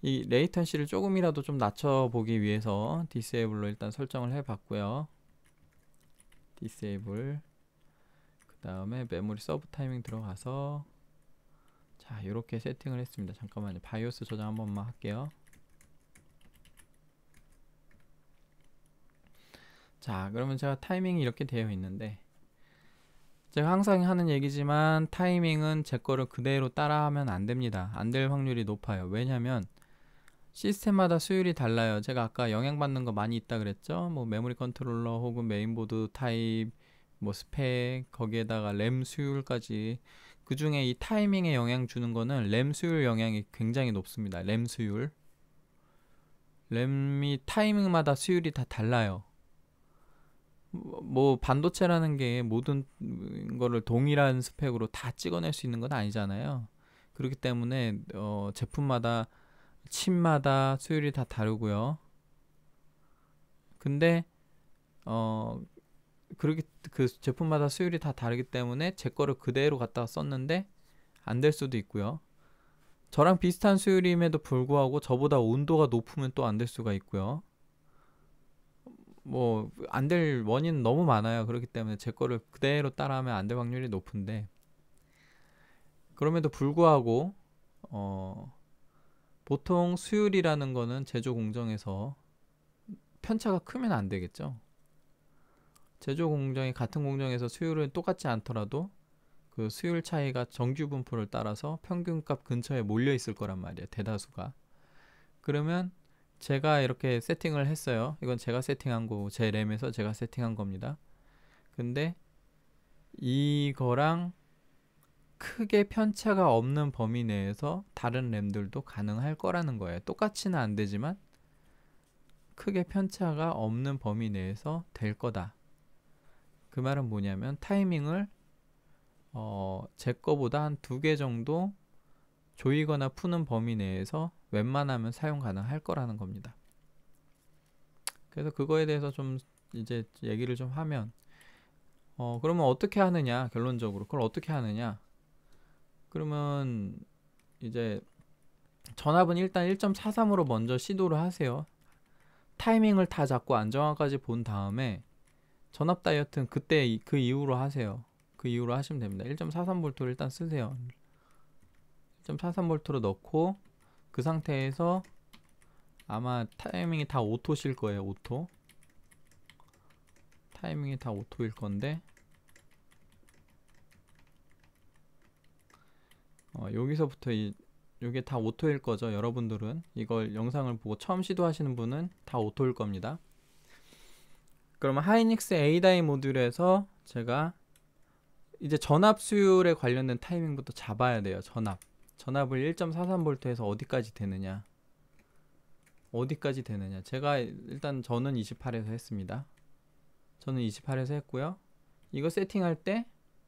이 레이턴시를 조금이라도 좀 낮춰보기 위해서 디세이블로 일단 설정을 해봤고요. 디세이블 그 다음에 메모리 서브 타이밍 들어가서 자 이렇게 세팅을 했습니다. 잠깐만요. 바이오스 저장 한 번만 할게요. 자 그러면 제가 타이밍이 이렇게 되어 있는데 제가 항상 하는 얘기지만 타이밍은 제 거를 그대로 따라하면 안 됩니다. 안 될 확률이 높아요. 왜냐면 시스템마다 수율이 달라요. 제가 아까 영향받는 거 많이 있다 그랬죠. 뭐 메모리 컨트롤러 혹은 메인보드 타입 뭐 스펙 거기에다가 램 수율까지 그 중에 이 타이밍에 영향 주는 거는 램 수율 영향이 굉장히 높습니다. 램 수율 램이 타이밍마다 수율이 다 달라요. 뭐 반도체라는 게 모든 거를 동일한 스펙으로 다 찍어낼 수 있는 건 아니잖아요. 그렇기 때문에 제품마다 칩마다 수율이 다 다르고요. 근데 그 제품마다 수율이 다 다르기 때문에 제 거를 그대로 갖다가 썼는데 안 될 수도 있고요. 저랑 비슷한 수율임에도 불구하고 저보다 온도가 높으면 또 안 될 수가 있고요. 뭐 안 될 원인은 너무 많아요. 그렇기 때문에 제 거를 그대로 따라하면 안 될 확률이 높은데 그럼에도 불구하고 보통 수율이라는 거는 제조 공정에서 편차가 크면 안 되겠죠. 제조 공정이 같은 공정에서 수율은 똑같지 않더라도 그 수율 차이가 정규 분포를 따라서 평균값 근처에 몰려 있을 거란 말이에요. 대다수가. 그러면 제가 이렇게 세팅을 했어요. 이건 제가 세팅한 거고 제 램에서 제가 세팅한 겁니다. 근데 이거랑 크게 편차가 없는 범위 내에서 다른 램들도 가능할 거라는 거예요. 똑같이는 안 되지만 크게 편차가 없는 범위 내에서 될 거다. 그 말은 뭐냐면 타이밍을 제 거보다 한 2개 정도 조이거나 푸는 범위 내에서 웬만하면 사용 가능할 거라는 겁니다. 그래서 그거에 대해서 좀 이제 얘기를 좀 하면 그러면 어떻게 하느냐 결론적으로 그걸 어떻게 하느냐 그러면 이제 전압은 일단 1.43으로 먼저 시도를 하세요. 타이밍을 다 잡고 안정화까지 본 다음에 전압 다이어트는 그때 그 이후로 하세요. 그 이후로 하시면 됩니다. 1.43V를 일단 쓰세요. 1.43V로 넣고 그 상태에서 아마 타이밍이 다 오토실 거예요. 오토 타이밍이 다 오토일 건데 여기서부터 이게 다 오토일 거죠. 여러분들은 이걸 영상을 보고 처음 시도하시는 분은 다 오토일 겁니다. 그러면 하이닉스 A다이 모듈에서 제가 이제 전압 수율에 관련된 타이밍부터 잡아야 돼요. 전압을 1.43V에서 어디까지 되느냐 제가 일단 저는 28에서 했습니다. 저는 28에서 했고요. 이거 세팅할 때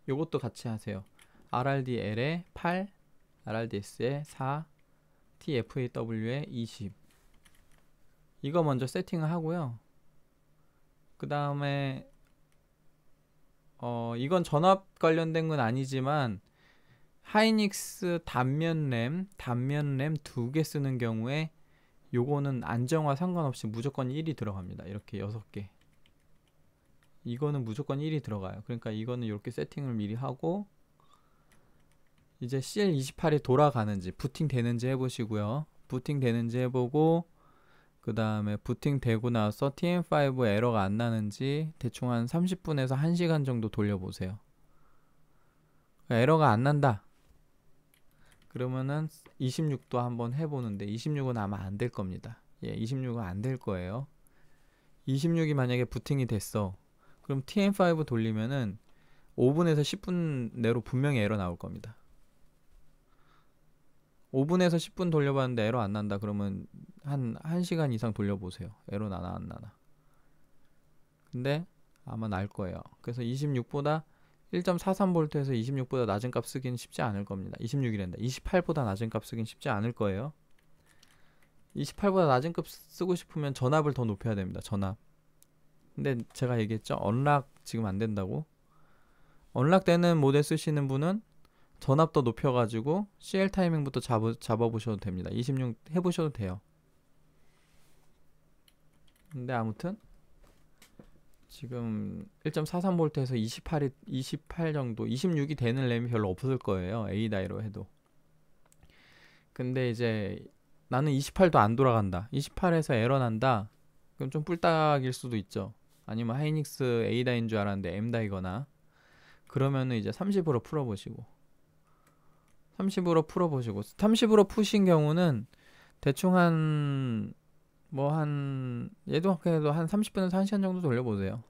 요것도 같이 하세요. RRDL에 8, RRDS에 4, TFAW에 20. 이거 먼저 세팅을 하고요. 그 다음에 이건 전압 관련된 건 아니지만 하이닉스 단면 램 2개 쓰는 경우에 요거는 안정화 상관없이 무조건 1이 들어갑니다. 이렇게 6개. 이거는 무조건 1이 들어가요. 그러니까 이거는 이렇게 세팅을 미리 하고 이제 CL28이 돌아가는지 부팅 되는지 해보시고요. 부팅 되는지 해보고 그 다음에 부팅 되고 나서 TM5 에러가 안 나는지 대충 한 30분에서 1시간 정도 돌려보세요. 에러가 안 난다 그러면은 26도 한번 해보는데 26은 아마 안 될 겁니다. 26은 안 될 거예요. 26이 만약에 부팅이 됐어 그럼 TM5 돌리면은 5분에서 10분 내로 분명히 에러 나올 겁니다. 5분에서 10분 돌려봤는데 에러 안 난다 그러면 한 1시간 이상 돌려보세요. 에러 나나 안 나나. 근데 아마 날 거예요. 그래서 26보다 1.43V에서 26보다 낮은 값 쓰긴 쉽지 않을 겁니다. 26이란다. 28보다 낮은 값 쓰긴 쉽지 않을 거예요. 28보다 낮은 값 쓰고 싶으면 전압을 더 높여야 됩니다. 전압. 근데 제가 얘기했죠. 언락 지금 안 된다고. 언락 되는 모델 쓰시는 분은 전압 더 높여가지고 CL 타이밍부터 잡아보셔도 됩니다. 26 해보셔도 돼요. 근데 아무튼 지금 1.43V에서 28 정도 26이 되는 램이 별로 없을 거예요. A다이로 해도. 근데 이제 나는 28도 안 돌아간다. 28에서 에러 난다. 그럼 좀 뿔딱일 수도 있죠. 아니면 하이닉스 A다인 줄 알았는데 M다이거나 그러면은 이제 30으로 풀어보시고 30으로 푸신 경우는 대충 얘도 그래도 한 30분에서 1시간 정도 돌려보세요.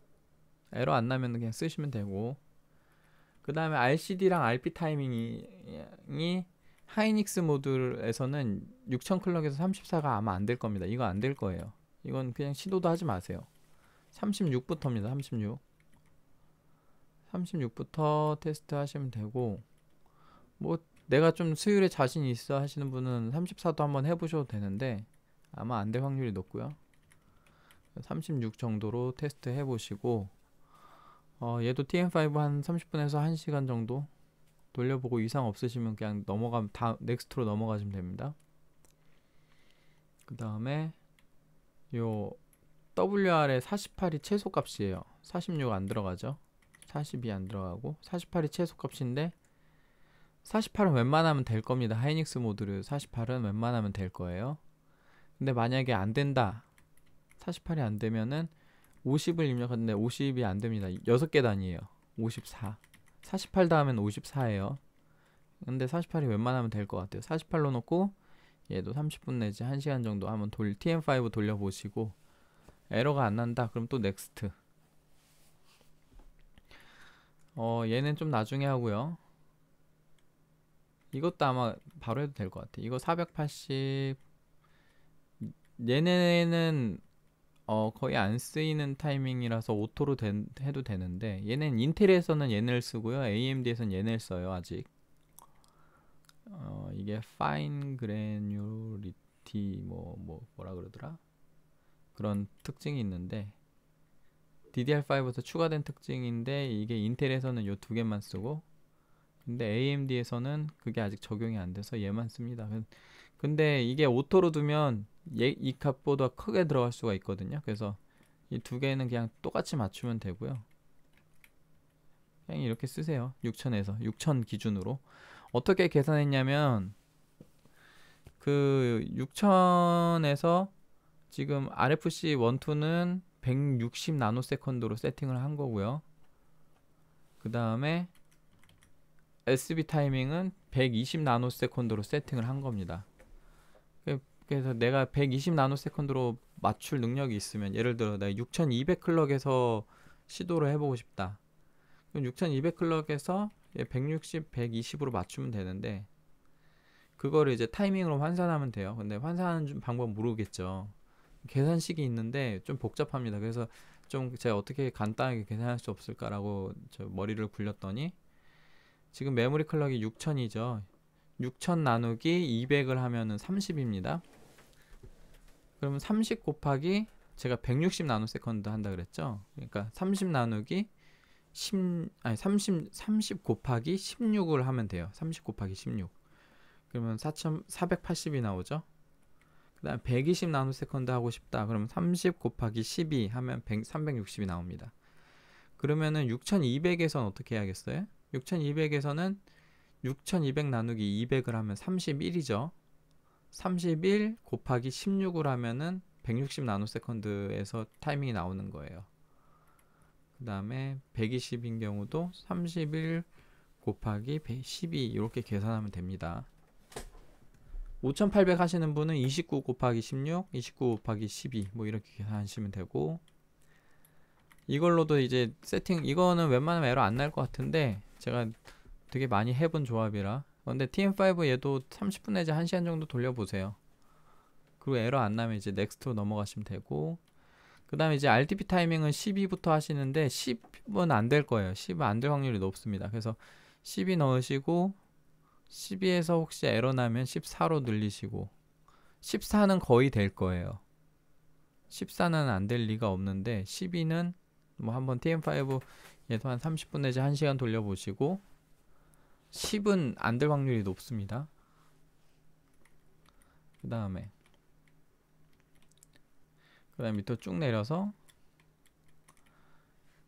에러 안 나면 그냥 쓰시면 되고 그 다음에 RCD랑 RP 타이밍이 하이닉스 모듈에서는 6000 클럭에서 34가 아마 안 될 겁니다. 이거 안 될 거예요. 이건 그냥 시도도 하지 마세요. 36부터입니다. 36부터 테스트 하시면 되고 뭐 내가 좀 수율에 자신 있어 하시는 분은 34도 한번 해보셔도 되는데 아마 안 될 확률이 높고요. 36 정도로 테스트 해보시고 얘도 TM5 한 30분에서 1시간 정도 돌려보고 이상 없으시면 그냥 넥스트로 넘어가시면 됩니다. 그 다음에 요 WR의 48이 최소값이에요. 46 안 들어가죠. 42 안 들어가고 48이 최소값인데 48은 웬만하면 될 겁니다. 하이닉스 모듈 48은 웬만하면 될 거예요. 근데 만약에 안 된다. 48이 안 되면은 50을 입력하는데 50이 안 됩니다. 6개 단위예요. 54. 48 다음엔 54예요. 근데 48이 웬만하면 될 것 같아요. 48로 놓고 얘도 30분 내지 1시간 정도 한번 TM5 돌려보시고 에러가 안 난다. 그럼 또 넥스트. 얘는 좀 나중에 하고요. 이것도 아마 바로 해도 될 것 같아. 이거 480 얘네는 거의 안 쓰이는 타이밍이라서 오토로 해도 되는데 얘는 인텔에서는 얘네를 쓰고요. AMD에서는 얘네를 써요. 아직 이게 fine granularity 뭐라 그러더라? 그런 특징이 있는데 DDR5에서 추가된 특징인데 이게 인텔에서는 요 두 개만 쓰고 근데 AMD에서는 그게 아직 적용이 안 돼서 얘만 씁니다. 근데 이게 오토로 두면 이 값보다 크게 들어갈 수가 있거든요. 그래서 이 두 개는 그냥 똑같이 맞추면 되고요. 그냥 이렇게 쓰세요. 6000에서 6000 기준으로 어떻게 계산했냐면 그 6000에서 지금 RFC 1, 2는 160 나노세컨드로 세팅을 한 거고요. 그 다음에 SB 타이밍은 120 나노세컨드로 세팅을 한 겁니다. 그래서 내가 120 나노세컨드로 맞출 능력이 있으면, 예를 들어 내가 6200 클럭에서 시도를 해보고 싶다. 그럼 6200 클럭에서 160, 120으로 맞추면 되는데, 그거를 이제 타이밍으로 환산하면 돼요. 근데 환산하는 방법 모르겠죠. 계산식이 있는데 좀 복잡합니다. 그래서 좀 제가 어떻게 간단하게 계산할 수 없을까라고 저 머리를 굴렸더니, 지금 메모리 클럭이 6000이죠. 6000 나누기 200을 하면은 30입니다. 그러면 30 곱하기 제가 160 나노세컨드 한다 그랬죠. 그러니까 30 나누기 30 곱하기 16을 하면 돼요. 30 곱하기 16. 그러면 4480이 나오죠. 그 다음 120 나노세컨드 하고 싶다. 그러면 30 곱하기 12 하면 360이 나옵니다. 그러면은 6200에서는 어떻게 해야겠어요? 6200에서는 6200 나누기 200을 하면 31이죠. 31 곱하기 16을 하면은 160 나노세컨드에서 타이밍이 나오는 거예요. 그 다음에 120인 경우도 31 곱하기 12 이렇게 계산하면 됩니다. 5800 하시는 분은 29 곱하기 16, 29 곱하기 12 뭐 이렇게 계산하시면 되고, 이걸로도 이제 세팅, 이거는 웬만하면 에러 안 날 것 같은데 제가 되게 많이 해본 조합이라. 근데 TM5 얘도 30분 내지 1시간 정도 돌려보세요. 그리고 에러 안 나면 이제 넥스트로 넘어가시면 되고, 그 다음에 이제 RTP 타이밍은 12부터 하시는데 10은 안 될 거예요. 10은 안 될 확률이 높습니다. 그래서 12 넣으시고 12에서 혹시 에러 나면 14로 늘리시고, 14는 거의 될 거예요. 14는 안 될 리가 없는데 12는 뭐 한번 TM5 얘도 한 30분 내지 1시간 돌려보시고, 10은 안 될 확률이 높습니다. 그 다음에 밑으로 쭉 내려서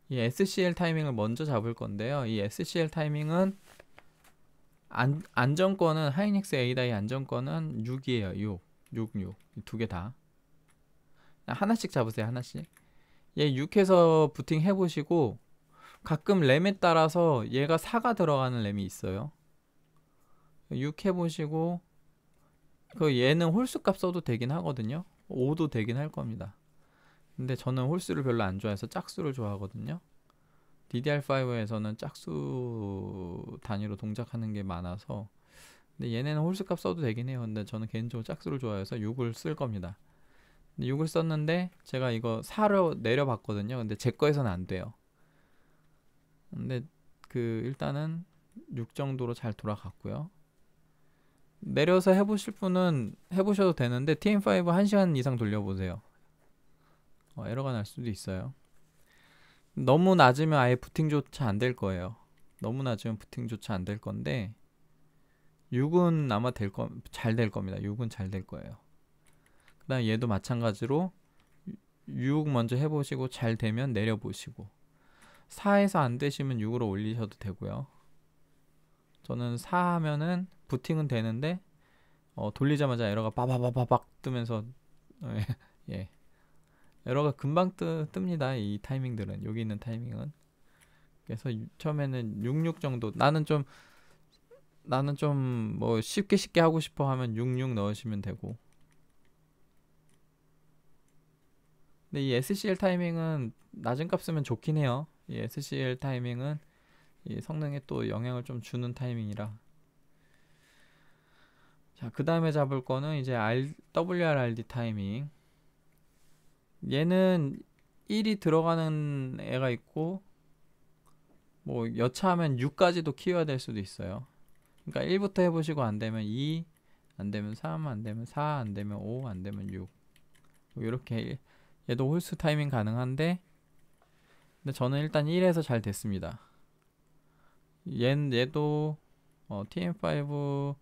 이 SCL 타이밍을 먼저 잡을 건데요. 이 SCL 타이밍은 안정권은 하이닉스 A다이 안정권은 6이에요. 6 두 개 다 하나씩 잡으세요. 하나씩. 얘 6해서 부팅 해보시고, 가끔 램에 따라서 얘가 4가 들어가는 램이 있어요. 6 해보시고, 그 얘는 홀수 값 써도 되긴 하거든요. 5도 되긴 할 겁니다. 근데 저는 홀수를 별로 안 좋아해서 짝수를 좋아하거든요. DDR5에서는 짝수 단위로 동작하는 게 많아서. 근데 얘네는 홀수 값 써도 되긴 해요. 근데 저는 개인적으로 짝수를 좋아해서 6을 쓸 겁니다. 6을 썼는데 제가 이거 4로 내려봤거든요. 근데 제 거에서는 안 돼요. 근데 일단은 6 정도로 잘 돌아갔고요. 내려서 해보실 분은 해보셔도 되는데 TM5 1시간 이상 돌려보세요. 에러가 날 수도 있어요. 너무 낮으면 아예 부팅조차 안 될 거예요. 너무 낮으면 부팅조차 안 될 건데 6은 아마 잘 될 겁니다. 6은 잘 될 거예요. 그 다음 얘도 마찬가지로 6 먼저 해보시고 잘 되면 내려보시고, 4에서 안 되시면 6으로 올리셔도 되고요. 저는 4 하면은 부팅은 되는데 돌리자마자 에러가 빠바바바박 뜨면서 예. 에러가 금방 뜹니다. 이 타이밍들은, 여기 있는 타이밍은. 그래서 처음에는 66 정도, 나는 좀 뭐 쉽게 하고 싶어 하면 66 넣으시면 되고. 근데 이 SCL 타이밍은 낮은 값 쓰면 좋긴 해요. 이 SCL 타이밍은 이 성능에 또 영향을 좀 주는 타이밍이라. 자, 그 다음에 잡을 거는 이제 WRRD 타이밍. 얘는 1이 들어가는 애가 있고, 뭐 여차하면 6까지도 키워야 될 수도 있어요. 그러니까 1부터 해보시고 안 되면 2, 안 되면 3, 안 되면 4, 안 되면 5, 안 되면 6. 이렇게 얘도 홀수 타이밍 가능한데, 근데 저는 일단 1에서 잘 됐습니다. 얘도 TM5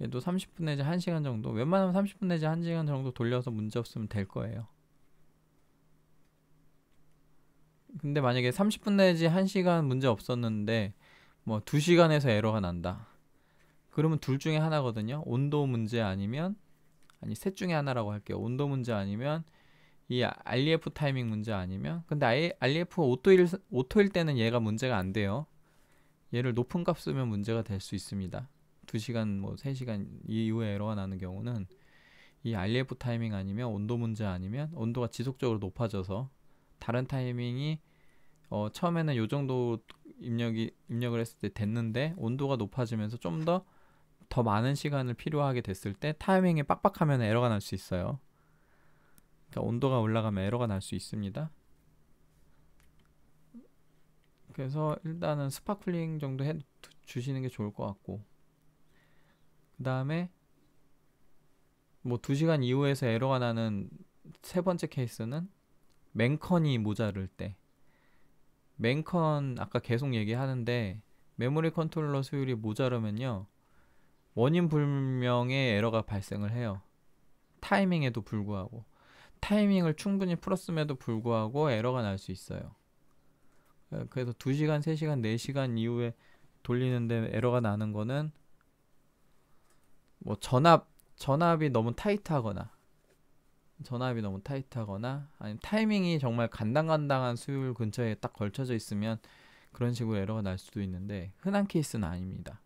얘도 30분 내지 1시간 정도, 웬만하면 30분 내지 1시간 정도 돌려서 문제 없으면 될 거예요. 근데 만약에 30분 내지 1시간 문제 없었는데 뭐 2시간에서 에러가 난다. 그러면 둘 중에 하나거든요. 온도 문제 아니면, 아니 셋 중에 하나라고 할게요. 온도 문제 아니면 이 REF 타이밍 문제 아니면, 근데 REF 오토일 때는 얘가 문제가 안 돼요. 얘를 높은 값 쓰면 문제가 될 수 있습니다. 2시간 뭐 3시간 이후에 에러가 나는 경우는 이 REF 타이밍 아니면 온도 문제 아니면 온도가 지속적으로 높아져서 다른 타이밍이 처음에는 요 정도 입력을 했을 때 됐는데 온도가 높아지면서 좀 더 많은 시간을 필요하게 됐을 때 타이밍이 빡빡하면 에러가 날 수 있어요. 그러니까 온도가 올라가면 에러가 날 수 있습니다. 그래서 일단은 스파클링 정도 해 주시는 게 좋을 것 같고, 그 다음에 뭐 2시간 이후에서 에러가 나는 세 번째 케이스는 맨컨이 모자랄 때. 맨컨 아까 계속 얘기하는데 메모리 컨트롤러 수율이 모자르면요 원인 불명의 에러가 발생을 해요. 타이밍에도 불구하고, 타이밍을 충분히 풀었음에도 불구하고 에러가 날 수 있어요. 그래서 2시간, 3시간, 4시간 이후에 돌리는데 에러가 나는 거는 뭐 전압이 너무 타이트하거나 아니면 타이밍이 정말 간당간당한 수율 근처에 딱 걸쳐져 있으면 그런 식으로 에러가 날 수도 있는데 흔한 케이스는 아닙니다.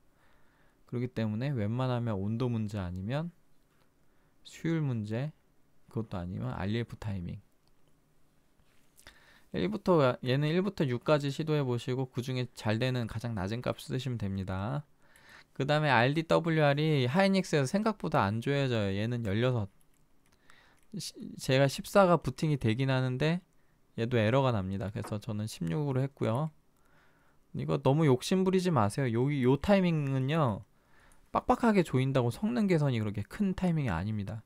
그렇기 때문에 웬만하면 온도 문제 아니면 수율 문제, 그것도 아니면 REF 타이밍, 얘는 1부터 6까지 시도해 보시고 그 중에 잘 되는 가장 낮은 값 쓰시면 됩니다. 그 다음에 RDWR이 하이닉스에서 생각보다 안 조여져요. 얘는 16. 제가 14가 부팅이 되긴 하는데 얘도 에러가 납니다. 그래서 저는 16으로 했고요. 이거 너무 욕심 부리지 마세요. 요 타이밍은요 빡빡하게 조인다고 성능 개선이 그렇게 큰 타이밍이 아닙니다.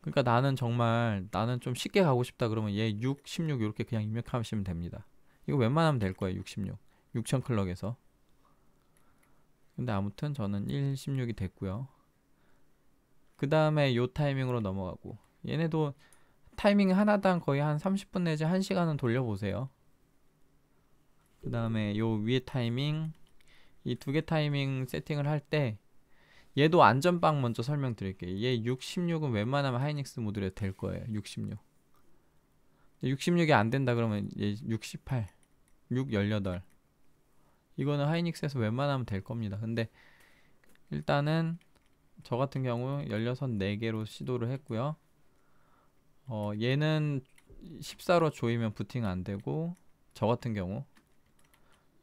그러니까 나는 좀 쉽게 가고 싶다 그러면 얘 6, 16 이렇게 그냥 입력하시면 됩니다. 이거 웬만하면 될 거예요. 6, 16 6000 클럭에서. 근데 아무튼 저는 1, 16이 됐고요. 그 다음에 요 타이밍으로 넘어가고, 얘네도 타이밍 하나당 거의 한 30분 내지 1시간은 돌려보세요. 그 다음에 요 위에 타이밍, 이 두 개 타이밍 세팅을 할 때 얘도 안전빵 먼저 설명드릴게요. 얘 6, 16은 웬만하면 하이닉스 모듈에 될 거예요. 6, 16. 66이 안 된다 그러면 얘 68, 6, 18. 이거는 하이닉스에서 웬만하면 될 겁니다. 근데 일단은 저 같은 경우 16, 4개로 시도를 했고요. 얘는 14로 조이면 부팅 안 되고, 저 같은 경우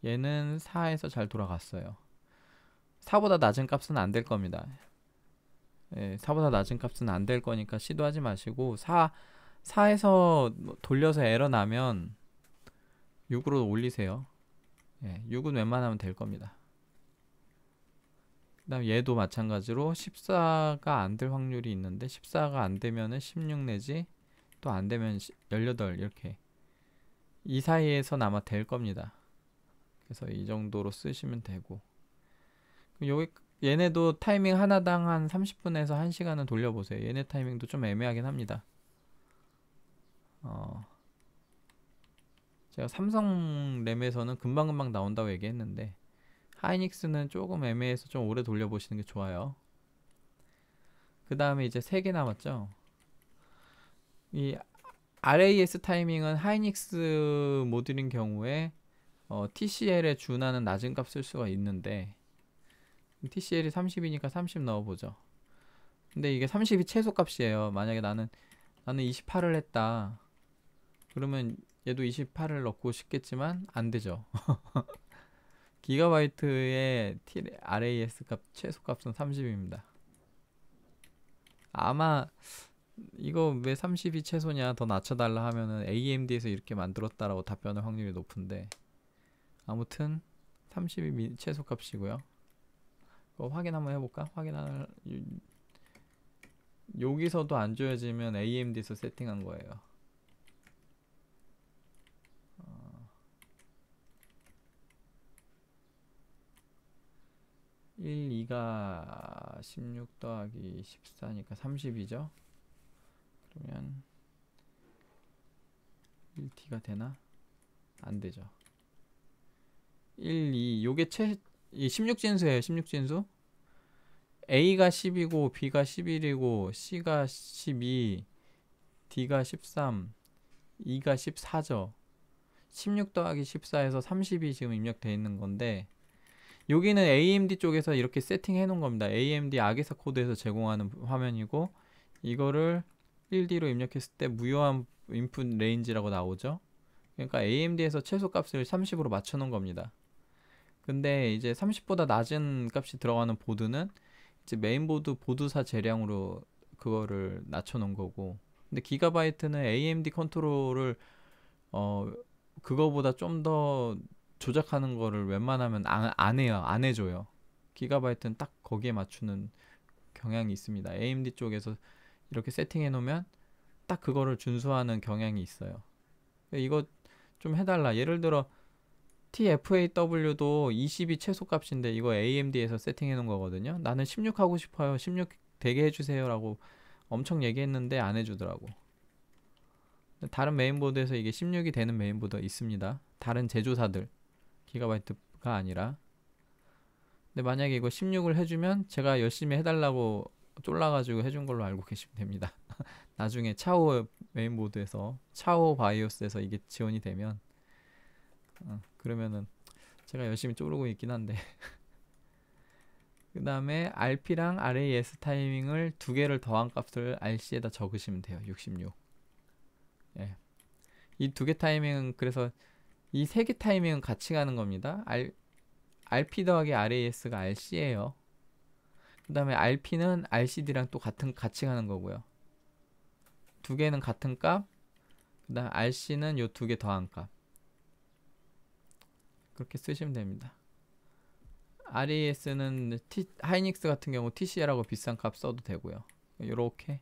얘는 4에서 잘 돌아갔어요. 4보다 낮은 값은 안 될 겁니다. 예, 4보다 낮은 값은 안 될 거니까 시도하지 마시고 4에서 돌려서 에러 나면 6으로 올리세요. 예, 6은 웬만하면 될 겁니다. 그 다음 얘도 마찬가지로 14가 안 될 확률이 있는데 14가 안 되면은 16 내지 또 안 되면 18 이렇게 이 사이에서 아마 될 겁니다. 그래서 이 정도로 쓰시면 되고, 여기 얘네도 타이밍 하나당 한 30분에서 1시간은 돌려보세요. 얘네 타이밍도 좀 애매하긴 합니다. 제가 삼성 램에서는 금방금방 나온다고 얘기했는데 하이닉스는 조금 애매해서 좀 오래 돌려보시는 게 좋아요. 그 다음에 이제 3개 남았죠. 이 RAS 타이밍은 하이닉스 모듈인 경우에 TCL에 준하는 낮은 값 쓸 수가 있는데 TCL이 30이니까 30 넣어보죠. 근데 이게 30이 최소 값이에요. 만약에 나는 28을 했다 그러면 얘도 28을 넣고 싶겠지만 안 되죠. 기가바이트의 RAS 값 최소 값은 30입니다. 아마 이거 왜 30이 최소냐 더 낮춰달라 하면은 AMD에서 이렇게 만들었다라고 답변할 확률이 높은데, 아무튼 30이 최소 값이고요. 확인 한번 해볼까? 여기서도 안 줘야지면 AMD에서 세팅한 거예요. 1, 2가 16 더하기 14니까 30이죠. 그러면 1t가 되나? 안 되죠. 1, 2 요게 이 16진수예요. 16진수. A가 10이고 B가 11이고 C가 12, D가 13, E가 14죠. 16 더하기 14에서 30이 지금 입력되어 있는 건데, 여기는 AMD 쪽에서 이렇게 세팅해 놓은 겁니다. AMD 아게사 코드에서 제공하는 화면이고, 이거를 1D로 입력했을 때 무효한 인풋 레인지라고 나오죠. 그러니까 AMD에서 최소 값을 30으로 맞춰 놓은 겁니다. 근데 이제 30보다 낮은 값이 들어가는 보드는 이제 메인보드 보드사 재량으로 그거를 낮춰 놓은 거고, 근데 기가바이트는 AMD 컨트롤을 그거보다 좀 더 조작하는 거를 웬만하면 안 해요. 안 해줘요. 기가바이트는 딱 거기에 맞추는 경향이 있습니다. AMD 쪽에서 이렇게 세팅해 놓으면 딱 그거를 준수하는 경향이 있어요. 이거 좀 해달라. 예를 들어 TFAW도 20이 최소값인데 이거 AMD에서 세팅해 놓은 거거든요. 나는 16 하고 싶어요. 16 되게 해주세요 라고 엄청 얘기했는데 안 해주더라고. 다른 메인보드에서 이게 16이 되는 메인보드가 있습니다. 다른 제조사들 기가바이트가 아니라. 근데 만약에 이거 16을 해주면 제가 열심히 해달라고 쫄라가지고 해준 걸로 알고 계시면 됩니다. 나중에 차오 메인보드에서 차오 바이오스에서 이게 지원이 되면 그러면은 제가 열심히 쪼르고 있긴 한데 그 다음에 RP랑 RAS 타이밍을 두 개를 더한 값을 RC에다 적으시면 돼요. 66. 예. 이 두 개 타이밍은 그래서 이 세 개 타이밍은 같이 가는 겁니다. RP 더하기 RAS가 RC예요. 그 다음에 RP는 RCD랑 또 같이 가는 거고요. 두 개는 같은 값, 그 다음 RC는 요 두 개 더한 값. 그렇게 쓰시면 됩니다. RAS는 하이닉스 같은 경우 TCL하고 비싼 값 써도 되고요. 요렇게.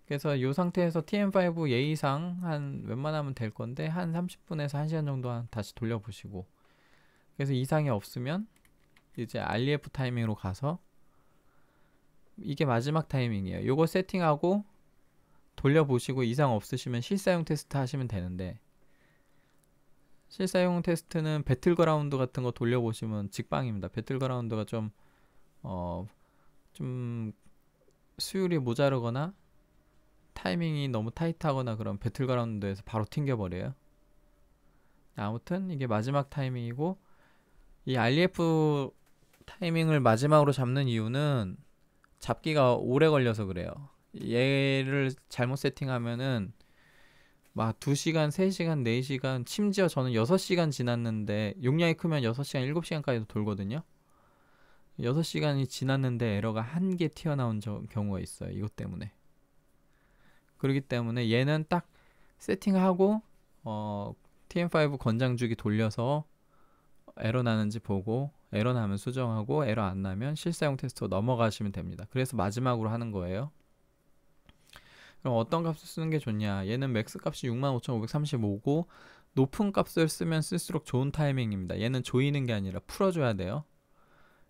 그래서 이 상태에서 TM5 예의상 한 웬만하면 될 건데 한 30분에서 1시간 정도 다시 돌려보시고, 그래서 이상이 없으면 이제 REF 타이밍으로 가서 이게 마지막 타이밍이에요. 요거 세팅하고 돌려보시고 이상 없으시면 실사용 테스트 하시면 되는데, 실사용 테스트는 배틀그라운드 같은 거 돌려보시면 직방입니다. 배틀그라운드가 좀 수율이 모자르거나 타이밍이 너무 타이트하거나 그런 배틀그라운드에서 바로 튕겨버려요. 아무튼 이게 마지막 타이밍이고, 이 REF 타이밍을 마지막으로 잡는 이유는 잡기가 오래 걸려서 그래요. 얘를 잘못 세팅하면은 막 2시간, 3시간, 4시간, 심지어 저는 6시간 지났는데, 용량이 크면 6시간, 7시간까지도 돌거든요. 6시간이 지났는데 에러가 한 개 튀어나온 경우가 있어요. 이것 때문에. 그렇기 때문에 얘는 딱 세팅하고 TM5 권장주기 돌려서 에러 나는지 보고, 에러 나면 수정하고, 에러 안 나면 실사용 테스트로 넘어가시면 됩니다. 그래서 마지막으로 하는 거예요. 그럼 어떤 값을 쓰는 게 좋냐? 얘는 맥스 값이 65,535고 높은 값을 쓰면 쓸수록 좋은 타이밍입니다. 얘는 조이는 게 아니라 풀어줘야 돼요.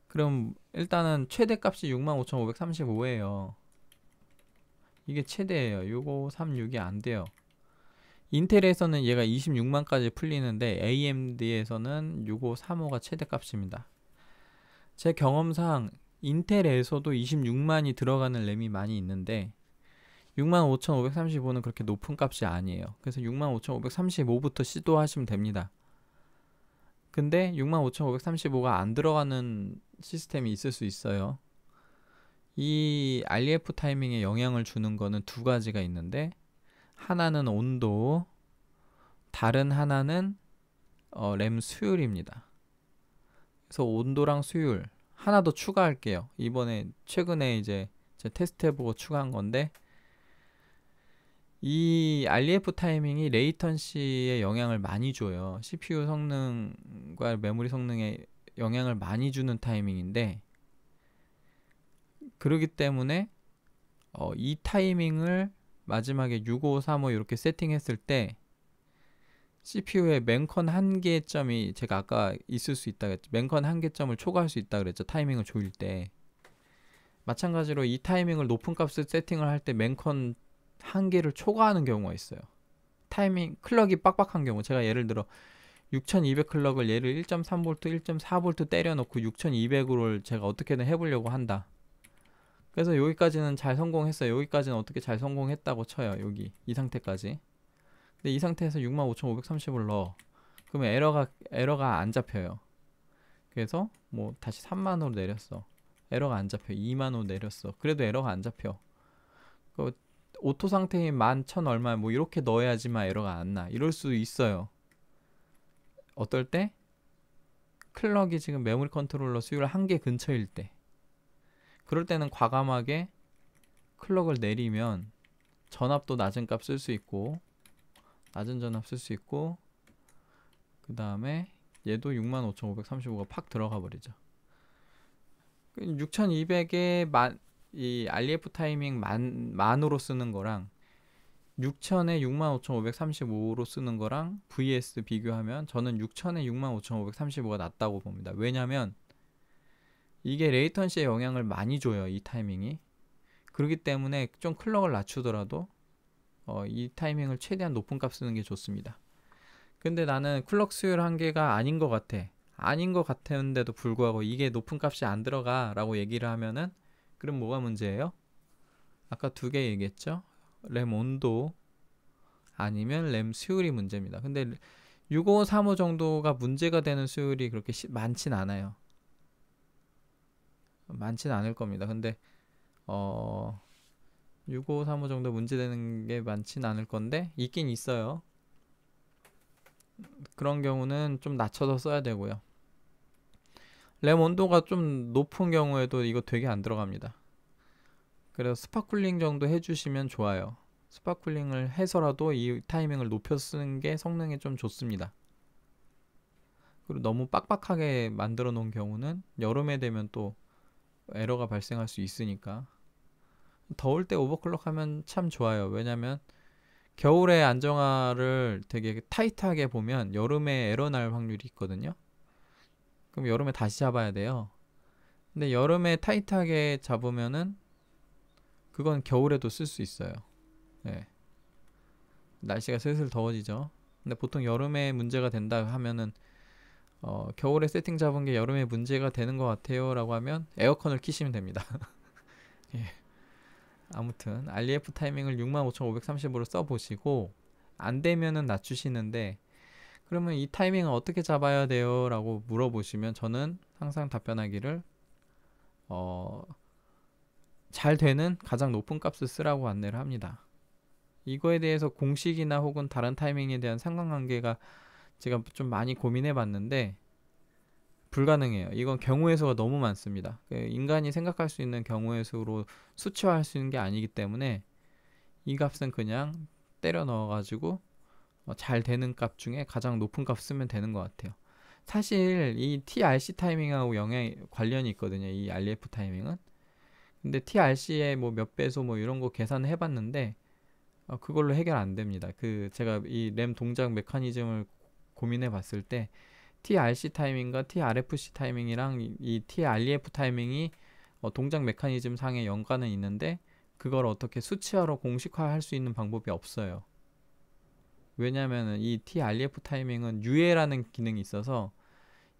그럼 일단은 최대 값이 65,535예요. 이게 최대예요. 6536이 안 돼요. 인텔에서는 얘가 26만까지 풀리는데 AMD에서는 6535가 최대 값입니다. 제 경험상 인텔에서도 26만이 들어가는 램이 많이 있는데 65,535는 그렇게 높은 값이 아니에요. 그래서 65,535부터 시도하시면 됩니다. 근데 65,535가 안 들어가는 시스템이 있을 수 있어요. 이 REF 타이밍에 영향을 주는 거는 두 가지가 있는데, 하나는 온도, 다른 하나는 램 수율입니다. 그래서 온도랑 수율 하나 더 추가할게요. 이번에 최근에 이제 테스트해보고 추가한 건데, 이 REF 타이밍이 레이턴시에 영향을 많이 줘요. CPU 성능과 메모리 성능에 영향을 많이 주는 타이밍인데, 그렇기 때문에 이 타이밍을 마지막에 6535 이렇게 세팅했을 때 CPU의 맨컨 한계점이 제가 아까 있을 수 있다 그랬죠. 맨컨 한계점을 초과할 수 있다 그랬죠. 타이밍을 조일 때. 마찬가지로 이 타이밍을 높은 값을 세팅을 할 때 맨컨 한계를 초과하는 경우가 있어요. 타이밍 클럭이 빡빡한 경우, 제가 예를 들어 6200 클럭을 얘를 1.3V, 1.4V 때려놓고 6200으로 제가 어떻게든 해보려고 한다. 그래서 여기까지는 잘 성공했어요. 여기까지는 어떻게 잘 성공했다고 쳐요. 여기 이 상태까지. 근데 이 상태에서 65,530을 넣어. 그러면 에러가 안 잡혀요. 그래서 뭐 다시 3만으로 내렸어. 에러가 안 잡혀. 2만으로 내렸어. 그래도 에러가 안 잡혀. 그 오토 상태인 11,000 얼마 뭐 이렇게 넣어야지만 에러가 안 나. 이럴 수 있어요. 어떨 때? 클럭이 지금 메모리 컨트롤러 수율 한계 근처일 때. 그럴 때는 과감하게 클럭을 내리면 전압도 낮은 값 쓸 수 있고, 낮은 전압 쓸 수 있고, 그 다음에 얘도 65,535가 팍 들어가 버리죠. 6200에 이 RF 타이밍 만으로 쓰는 거랑 6000에 65,535로 쓰는 거랑 vs 비교하면 저는 6000에 65,535가 낫다고 봅니다. 왜냐면 이게 레이턴시에 영향을 많이 줘요. 이 타이밍이. 그렇기 때문에 좀 클럭을 낮추더라도 이 타이밍을 최대한 높은 값 쓰는 게 좋습니다. 근데 나는 클럭 수율 한계가 아닌 것 같아. 아닌 것 같았는데도 불구하고 이게 높은 값이 안 들어가 라고 얘기를 하면은, 그럼 뭐가 문제예요? 아까 두 개 얘기했죠? 램 온도 아니면 램 수율이 문제입니다. 근데 6535 정도가 문제가 되는 수율이 그렇게 많진 않아요. 많진 않을 겁니다. 근데 6535 정도 문제되는 게 많진 않을 건데 있긴 있어요. 그런 경우는 좀 낮춰서 써야 되고요. 램 온도가 좀 높은 경우에도 이거 되게 안 들어갑니다. 그래서 스파클링 정도 해주시면 좋아요. 스파클링을 해서라도 이 타이밍을 높여 쓰는 게 성능에 좀 좋습니다. 그리고 너무 빡빡하게 만들어 놓은 경우는 여름에 되면 또 에러가 발생할 수 있으니까. 더울 때 오버클럭 하면 참 좋아요. 왜냐면 겨울에 안정화를 되게 타이트하게 보면 여름에 에러 날 확률이 있거든요. 그럼 여름에 다시 잡아야 돼요. 근데 여름에 타이트하게 잡으면은 그건 겨울에도 쓸 수 있어요. 네. 날씨가 슬슬 더워지죠. 근데 보통 여름에 문제가 된다 하면은 겨울에 세팅 잡은 게 여름에 문제가 되는 것 같아요 라고 하면 에어컨을 키시면 됩니다. 예. 아무튼 RF 타이밍을 65,530으로 써보시고 안 되면은 낮추시는데, 그러면 이 타이밍은 어떻게 잡아야 돼요? 라고 물어보시면 저는 항상 답변하기를 잘 되는 가장 높은 값을 쓰라고 안내를 합니다. 이거에 대해서 공식이나 혹은 다른 타이밍에 대한 상관관계가 제가 좀 많이 고민해 봤는데 불가능해요. 이건 경우의 수가 너무 많습니다. 인간이 생각할 수 있는 경우의 수로 수치화할 수 있는 게 아니기 때문에 이 값은 그냥 때려 넣어 가지고 잘 되는 값 중에 가장 높은 값 쓰면 되는 것 같아요. 사실 이 TRC 타이밍하고 관련이 있거든요. 이 RF 타이밍은. 근데 TRC의 뭐 몇 배소 뭐 이런 거 계산을 해봤는데 그걸로 해결 안 됩니다. 제가 이 램 동작 메커니즘을 고민해 봤을 때 TRC 타이밍과 TRFC 타이밍이랑 이 TREF 타이밍이 동작 메커니즘 상의 연관은 있는데 그걸 어떻게 수치화로 공식화할 수 있는 방법이 없어요. 왜냐면은 이 TREF 타이밍은 UA라는 기능이 있어서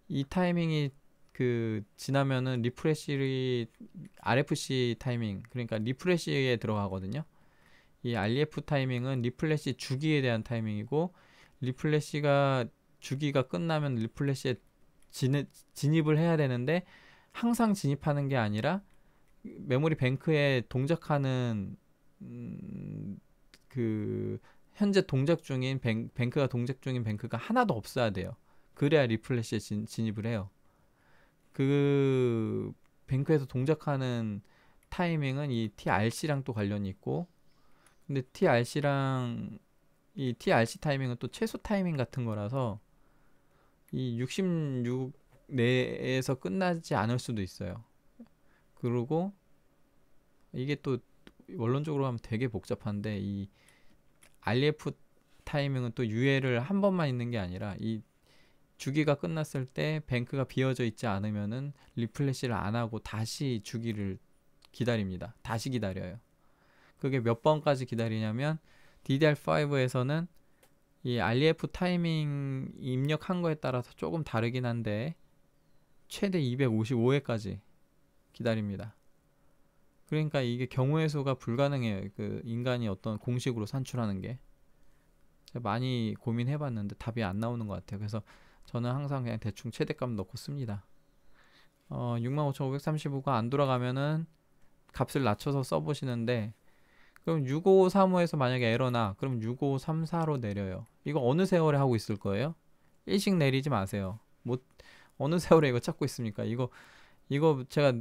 이 타이밍이 지나면은 리프레시 RFC 타이밍, 그러니까 리프레시에 들어가거든요. 이 RF 타이밍은 리플래시 주기에 대한 타이밍이고, 리플래시가 주기가 끝나면 리플래시에 진입을 해야 되는데 항상 진입하는 게 아니라 메모리 뱅크에 동작하는 현재 동작 중인 뱅크가 동작 중인 뱅크가 하나도 없어야 돼요. 그래야 리플래시에 진입을 해요. 그 뱅크에서 동작하는 타이밍은 이 TRC랑 또 관련이 있고, 근데 TRC랑 이 TRC 타이밍은 또 최소 타이밍 같은 거라서 이 66 내에서 끝나지 않을 수도 있어요. 그리고 이게 또 원론적으로 하면 되게 복잡한데, 이 RF 타이밍은 또 UL을 한 번만 있는 게 아니라 이 주기가 끝났을 때 뱅크가 비어져 있지 않으면은 리플래시를 안 하고 다시 주기를 기다립니다. 다시 기다려요. 그게 몇 번까지 기다리냐면 DDR5에서는 이 REF 타이밍 입력한 거에 따라서 조금 다르긴 한데 최대 255회까지 기다립니다. 그러니까 이게 경우의 수가 불가능해요. 그 인간이 어떤 공식으로 산출하는 게. 제가 많이 고민해봤는데 답이 안 나오는 것 같아요. 그래서 저는 항상 그냥 대충 최대값 넣고 씁니다. 65,535가 안 돌아가면은 값을 낮춰서 써보시는데, 그럼 6535에서 만약에 에러나, 그럼 6534로 내려요. 이거 어느 세월에 하고 있을 거예요? 일씩 내리지 마세요. 뭐 어느 세월에 이거 찾고 있습니까? 이거 제가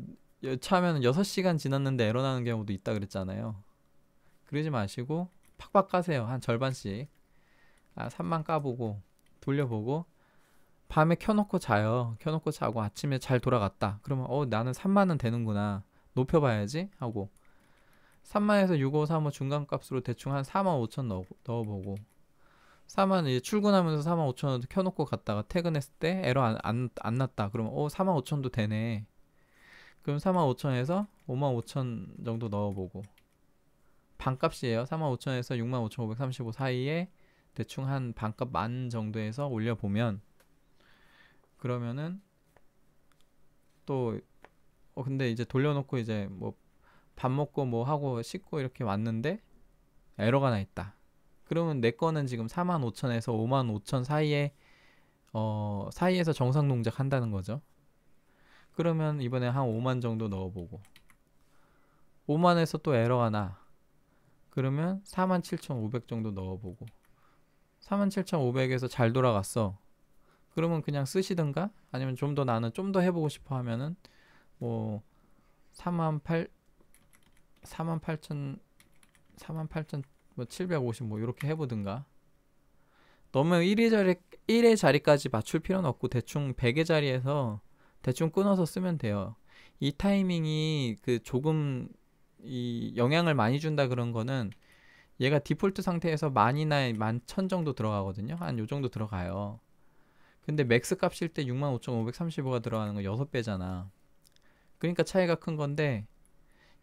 차면 6시간 지났는데 에러 나는 경우도 있다 그랬잖아요. 그러지 마시고 팍팍 까세요. 한 절반씩. 3만 까보고 돌려보고 밤에 켜놓고 자요. 켜놓고 자고 아침에 잘 돌아갔다. 그러면 나는 3만은 되는구나. 높여봐야지 하고 3만에서 6535 중간값으로 대충 한 4만 5천 넣어보고 4만 이제 출근하면서 4만 5천 켜놓고 갔다가 퇴근했을 때 에러 안 났다. 그러면 4만 5천도 되네. 그럼 4만 5천에서 5만 5천 정도 넣어보고 반값이에요. 4만 5천에서 6만 5,535 사이에 대충 한 반값 만 정도에서 올려보면 그러면은 또 근데 이제 돌려놓고 이제 뭐 밥 먹고 뭐 하고 씻고 이렇게 왔는데 에러가 나 있다. 그러면 내 거는 지금 4만 5천에서 5만 5천 사이에 사이에서 정상 동작 한다는 거죠. 그러면 이번에 한 5만 정도 넣어보고 5만에서 또 에러가 나. 그러면 47,500 정도 넣어보고 47,500에서 잘 돌아갔어. 그러면 그냥 쓰시든가 아니면 좀 더 나는 좀 더 해보고 싶어 하면은 뭐 48,000 뭐 750 뭐 이렇게 해보든가. 너무 1의 자리까지 맞출 필요는 없고 대충 100의 자리에서 대충 끊어서 쓰면 돼요. 이 타이밍이 그 조금 이 영향을 많이 준다 그런 거는 얘가 디폴트 상태에서 만이나 11,000 정도 들어가거든요. 한 요 정도 들어가요. 근데 맥스 값일 때 65,535가 들어가는 거 6배잖아. 그러니까 차이가 큰 건데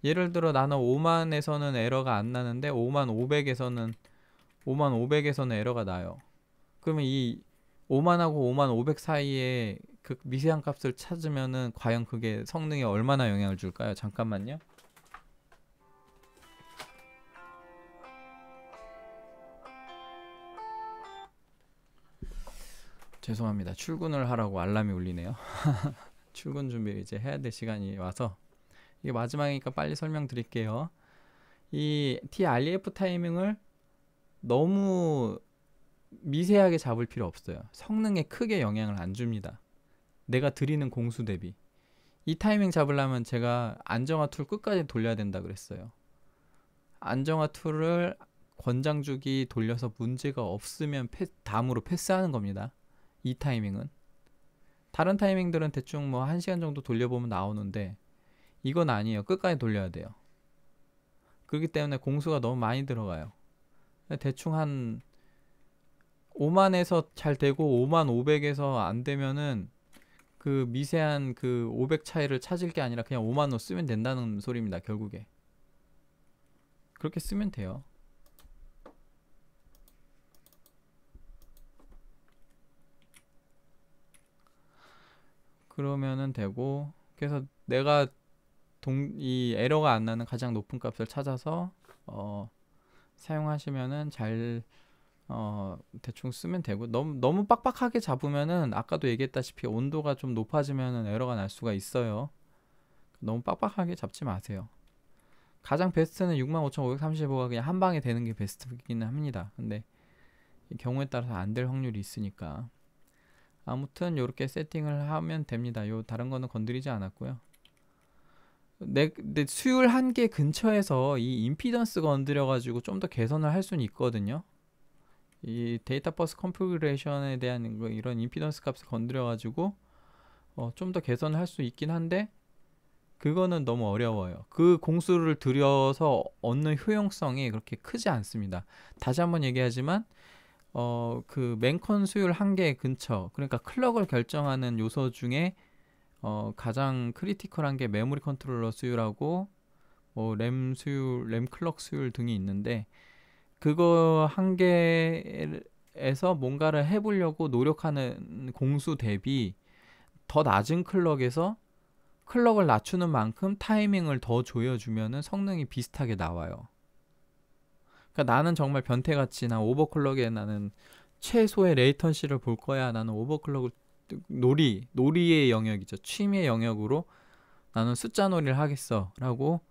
예를 들어 나는 5만에서는 에러가 안 나는데 5만500에서는 에러가 나요. 그러면 이 5만하고 5만 500 사이에 그 미세한 값을 찾으면은 과연 그게 성능에 얼마나 영향을 줄까요? 잠깐만요. 죄송합니다. 출근을 하라고 알람이 울리네요. 출근 준비를 이제 해야 될 시간이 와서 이게 마지막이니까 빨리 설명드릴게요. 이 TREF 타이밍을 너무 미세하게 잡을 필요 없어요. 성능에 크게 영향을 안 줍니다. 내가 들이는 공수 대비. 이 타이밍 잡으려면 제가 안정화 툴 끝까지 돌려야 된다 그랬어요. 안정화 툴을 권장주기 돌려서 문제가 없으면 다음으로 패스하는 겁니다. 이 타이밍은. 다른 타이밍들은 대충 뭐 1시간 정도 돌려보면 나오는데 이건 아니에요. 끝까지 돌려야 돼요. 그렇기 때문에 공수가 너무 많이 들어가요. 대충 한 5만에서 잘 되고 5만 500에서 안 되면은 그 미세한 그 500 차이를 찾을 게 아니라 그냥 5만원 쓰면 된다는 소리입니다. 결국에. 그렇게 쓰면 돼요. 그러면은 되고 그래서 내가 이 에러가 안 나는 가장 높은 값을 찾아서 사용하시면은 잘 대충 쓰면 되고 너무 빡빡하게 잡으면은 아까도 얘기했다시피 온도가 좀 높아지면은 에러가 날 수가 있어요. 너무 빡빡하게 잡지 마세요. 가장 베스트는 65,535가 그냥 한 방에 되는 게 베스트기는 합니다. 근데 경우에 따라서 안 될 확률이 있으니까 아무튼 이렇게 세팅을 하면 됩니다. 요 다른 거는 건드리지 않았고요. 내 수율 한계 근처에서 이 임피던스 건드려 가지고 좀 더 개선을 할 수는 있거든요. 이 데이터 버스 컨피그레이션에 대한 이런 임피던스 값을 건드려 가지고 좀 더 개선을 할 수 있긴 한데 그거는 너무 어려워요. 그 공수를 들여서 얻는 효용성이 그렇게 크지 않습니다. 다시 한번 얘기하지만 그 맨컨 수율 한계 근처, 그러니까 클럭을 결정하는 요소 중에 가장 크리티컬한 게 메모리 컨트롤러 수율하고 뭐 램 수율, 램 클럭 수율 등이 있는데 그거 한 개에서 뭔가를 해보려고 노력하는 공수 대비 더 낮은 클럭에서 클럭을 낮추는 만큼 타이밍을 더 조여주면은 성능이 비슷하게 나와요. 그러니까 나는 정말 변태같이 나 오버클럭에 나는 최소의 레이턴시를 볼 거야. 나는 오버클럭을 놀이의 영역이죠. 취미의 영역으로 나는 숫자 놀이를 하겠어. 라고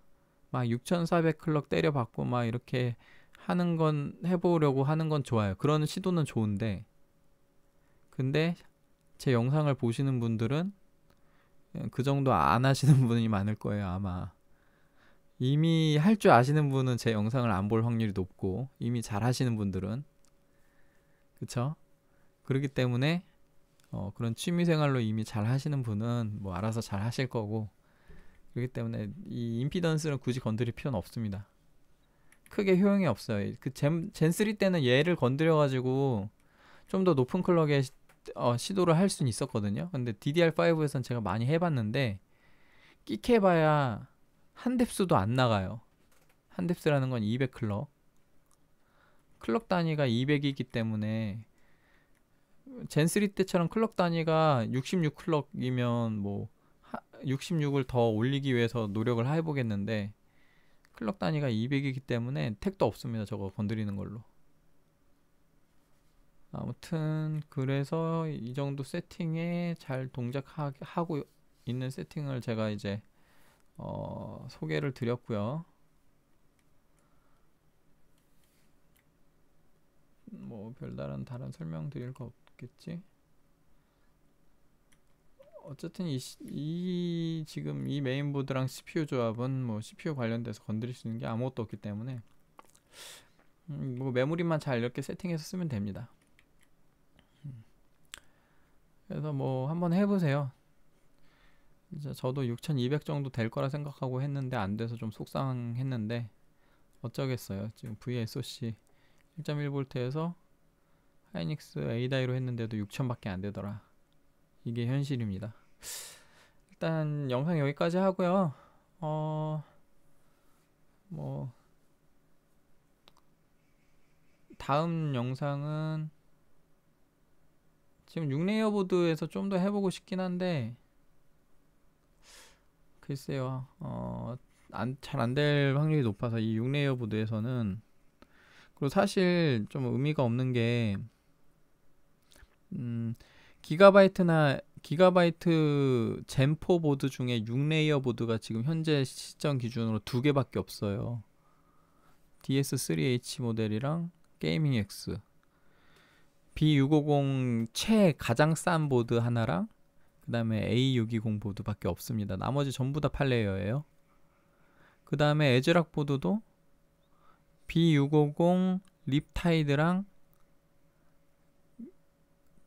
막 6400 클럭 때려받고 막 이렇게 하는 건 해보려고 하는 건 좋아요. 그런 시도는 좋은데 근데 제 영상을 보시는 분들은 그 정도 안 하시는 분이 많을 거예요, 아마. 이미 할 줄 아시는 분은 제 영상을 안 볼 확률이 높고 이미 잘 하시는 분들은 그쵸? 그렇기 때문에 그런 취미생활로 이미 잘 하시는 분은 뭐 알아서 잘 하실 거고 그렇기 때문에 이 임피던스는 굳이 건드릴 필요는 없습니다. 크게 효용이 없어요. 그 젠3 때는 얘를 건드려가지고 좀 더 높은 클럭에 시도를 할 수는 있었거든요. 근데 DDR5에선 제가 많이 해봤는데 끽해봐야 한 뎁스도 안 나가요. 한 뎁스라는 건 200 클럭. 클럭 단위가 200이기 때문에 젠3 때처럼 클럭 단위가 66 클럭이면 뭐 66을 더 올리기 위해서 노력을 해보겠는데 클럭 단위가 200이기 때문에 택도 없습니다. 저거 건드리는 걸로. 아무튼 그래서 이 정도 세팅에 잘 동작하고 있는 세팅을 제가 이제 소개를 드렸고요. 뭐 별다른 다른 설명 드릴 거 없겠지. 어쨌든 지금 이 메인보드랑 CPU 조합은 뭐 CPU 관련돼서 건드릴 수 있는 게 아무것도 없기 때문에 뭐 메모리만 잘 이렇게 세팅해서 쓰면 됩니다. 그래서 뭐 한번 해보세요. 이제 저도 6200 정도 될 거라 생각하고 했는데 안 돼서 좀 속상했는데 어쩌겠어요. 지금 VSOC 1.1V에서 하이닉스 A다이로 했는데도 6000밖에 안 되더라. 이게 현실입니다. 일단 영상 여기까지 하고요. 뭐 다음 영상은 지금 6레이어 보드에서 좀 더 해보고 싶긴 한데 글쎄요. 잘 안 될 확률이 높아서 이 6레이어 보드에서는 그리고 사실 좀 의미가 없는 게 기가바이트 젠4 보드 중에 6레이어 보드가 지금 현재 시점 기준으로 2개밖에 없어요. DS3H 모델이랑 게이밍 X B650 가장 싼 보드 하나랑 그 다음에 A620 보드밖에 없습니다. 나머지 전부 다 8레이어예요. 그 다음에 에즈락 보드도 B650 립타이드랑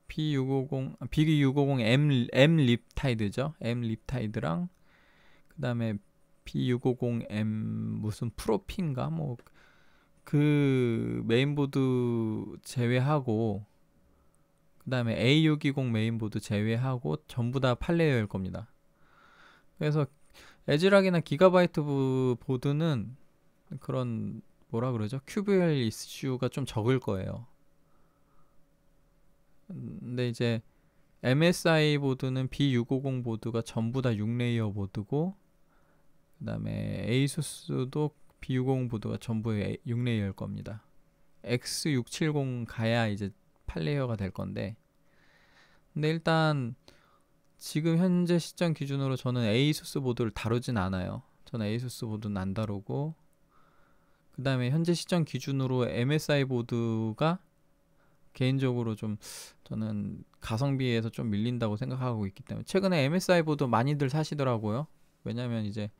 B650 M 립타이드죠. M 립타이드랑 그 다음에 B650M 무슨 프로핀가 뭐 그 메인보드 제외하고 그 다음에 A620 메인보드 제외하고 전부 다 8레이어일 겁니다. 그래서 에즈락이나 기가바이트 보드는 그런 뭐라 그러죠? QVL 이슈가 좀 적을 거예요. 근데 이제 MSI 보드는 B650 보드가 전부 다 6레이어 보드고 그 다음에 ASUS도 B650 보드가 전부 6레이어일 겁니다. X670 가야 이제 8레이어가 될 건데 근데 일단 지금 현재 시점 기준으로 저는 ASUS 보드를 다루진 않아요. 저는 ASUS 보드는 안 다루고 그 다음에 현재 시점 기준으로 MSI 보드가 개인적으로 좀 저는 가성비에서 좀 밀린다고 생각하고 있기 때문에 최근에 MSI 보드 많이들 사시더라고요. 왜냐면 이제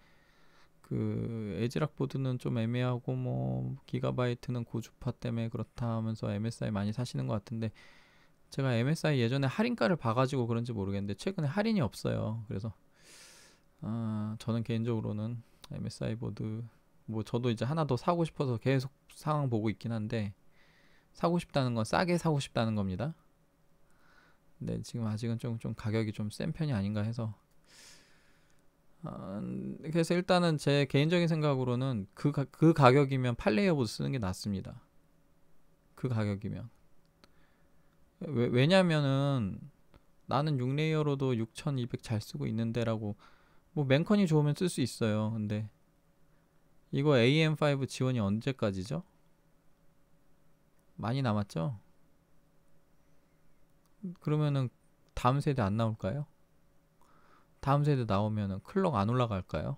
그 에즈락 보드는 좀 애매하고 뭐 기가바이트는 고주파 때문에 그렇다 하면서 MSI 많이 사시는 것 같은데 제가 MSI 예전에 할인가를 봐가지고 그런지 모르겠는데 최근에 할인이 없어요. 그래서 저는 개인적으로는 MSI 보드 뭐 저도 이제 하나 더 사고 싶어서 계속 상황 보고 있긴 한데 사고 싶다는 건 싸게 사고 싶다는 겁니다. 근데 지금 아직은 좀 가격이 좀 센 편이 아닌가 해서 그래서 일단은 제 개인적인 생각으로는 그 가격이면 8레이어 보드 쓰는 게 낫습니다. 그 가격이면. 왜냐면은 나는 6레이어로도 6200 잘 쓰고 있는데라고, 뭐 맨컨이 좋으면 쓸 수 있어요. 근데 이거 AM5 지원이 언제까지죠? 많이 남았죠? 그러면은 다음 세대 안 나올까요? 다음 세대 나오면은 클럭 안 올라갈까요?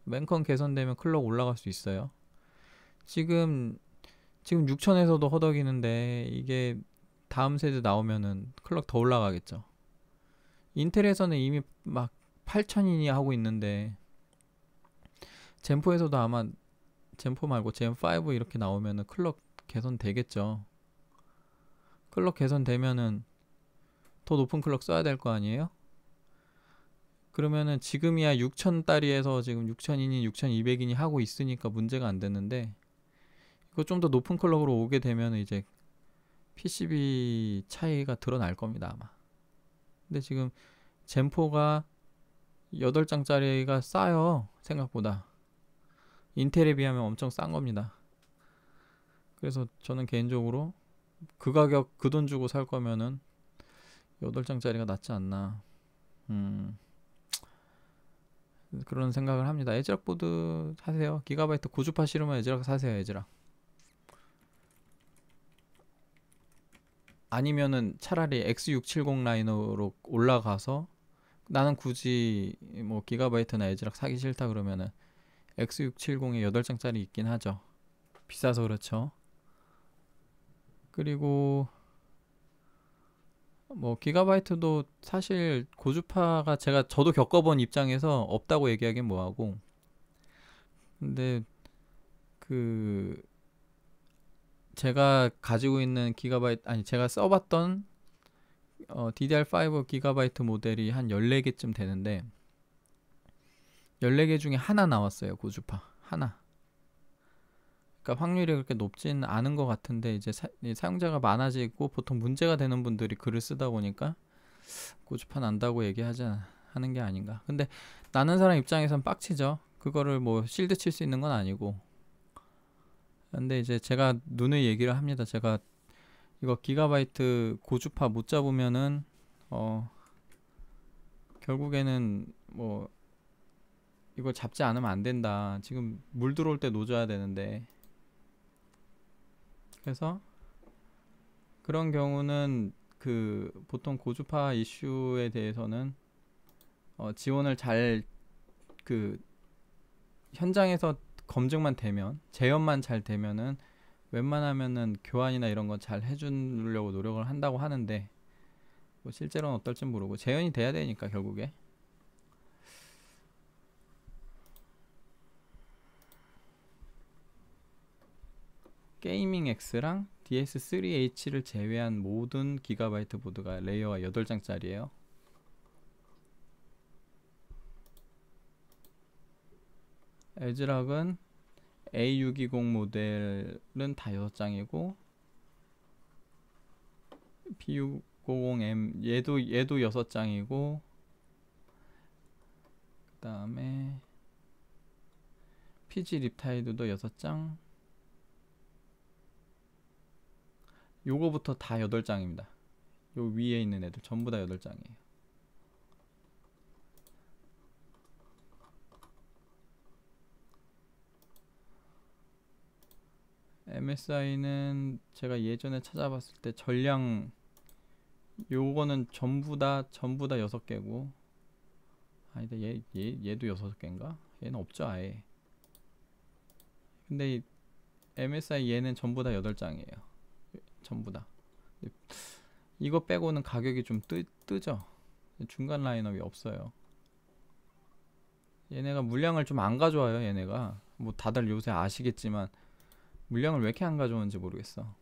맨컨 개선되면 클럭 올라갈 수 있어요. 지금 6000에서도 허덕이는데 이게 다음 세대 나오면은 클럭 더 올라가겠죠. 인텔에서는 이미 막 8000이니 하고 있는데 젠4에서도 아마 젠4 말고 젠5 이렇게 나오면은 클럭 개선되겠죠. 클럭 개선되면은 더 높은 클럭 써야 될 거 아니에요? 그러면은 지금이야 6000짜리에서 지금 6000이니 6200이니 하고 있으니까 문제가 안 되는데, 이거 좀 더 높은 클럭으로 오게 되면 이제 PCB 차이가 드러날 겁니다 아마. 근데 지금 젠4가 8장짜리가 싸요 생각보다. 인텔에 비하면 엄청 싼 겁니다. 그래서 저는 개인적으로 그 가격 그 돈 주고 살 거면은 8장짜리가 낫지 않나, 그런 생각을 합니다. 에즈락 보드 사세요. 기가바이트 고주파 싫으면 에즈락 사세요. 에즈락. 아니면은 차라리 X670 라인으로 올라가서, 나는 굳이 뭐 기가바이트나 에즈락 사기 싫다 그러면은 X670에 8장짜리 있긴 하죠. 비싸서 그렇죠. 그리고 뭐 기가바이트도 사실 고주파가 저도 겪어본 입장에서 없다고 얘기하긴 뭐하고, 근데 그 제가 가지고 있는 기가바이트, 아니 제가 써봤던 DDR5 기가바이트 모델이 한 14개쯤 되는데 14개 중에 하나 나왔어요. 고주파 하나. 그러니까 확률이 그렇게 높진 않은 것 같은데, 이제 사용자가 많아지고 보통 문제가 되는 분들이 글을 쓰다 보니까 고주파 난다고 하는 게 아닌가. 근데 나는 사람 입장에선 빡치죠. 그거를 뭐 실드 칠 수 있는 건 아니고. 근데 이제 제가 누누이 얘기를 합니다. 제가 이거 기가바이트 고주파 못 잡으면은 결국에는 뭐 이걸 잡지 않으면 안 된다. 지금 물 들어올 때 놓줘야 되는데. 그래서 그런 경우는 그 보통 고주파 이슈에 대해서는 지원을 잘, 그 현장에서 검증만 되면, 재현만 잘 되면은 웬만하면은 교환이나 이런 거 잘 해주려고 노력을 한다고 하는데, 뭐 실제로는 어떨지 모르고 재현이 돼야 되니까 결국에. 게이밍 X랑 DS3H를 제외한 모든 기가바이트 보드가 레이어가 8장짜리예요. 에즈락은 A620 모델은 다 6장이고, B650M 얘도 6장이고, 그 다음에 PG 립타이드도 6장. 요거부터 다 8장입니다. 요 위에 있는 애들 전부 다 8장이에요. MSI는 제가 예전에 찾아봤을 때 전량, 요거는 전부 다 6개고, 아니다, 얘도 6개인가? 얘는 없죠 아예. 근데 MSI 얘는 전부 다 8장이에요 전부 다. 이거 빼고는 가격이 좀 뜨죠. 중간 라인업이 없어요. 얘네가 물량을 좀 안 가져와요. 얘네가 뭐 다들 요새 아시겠지만 물량을 왜 이렇게 안 가져오는지 모르겠어.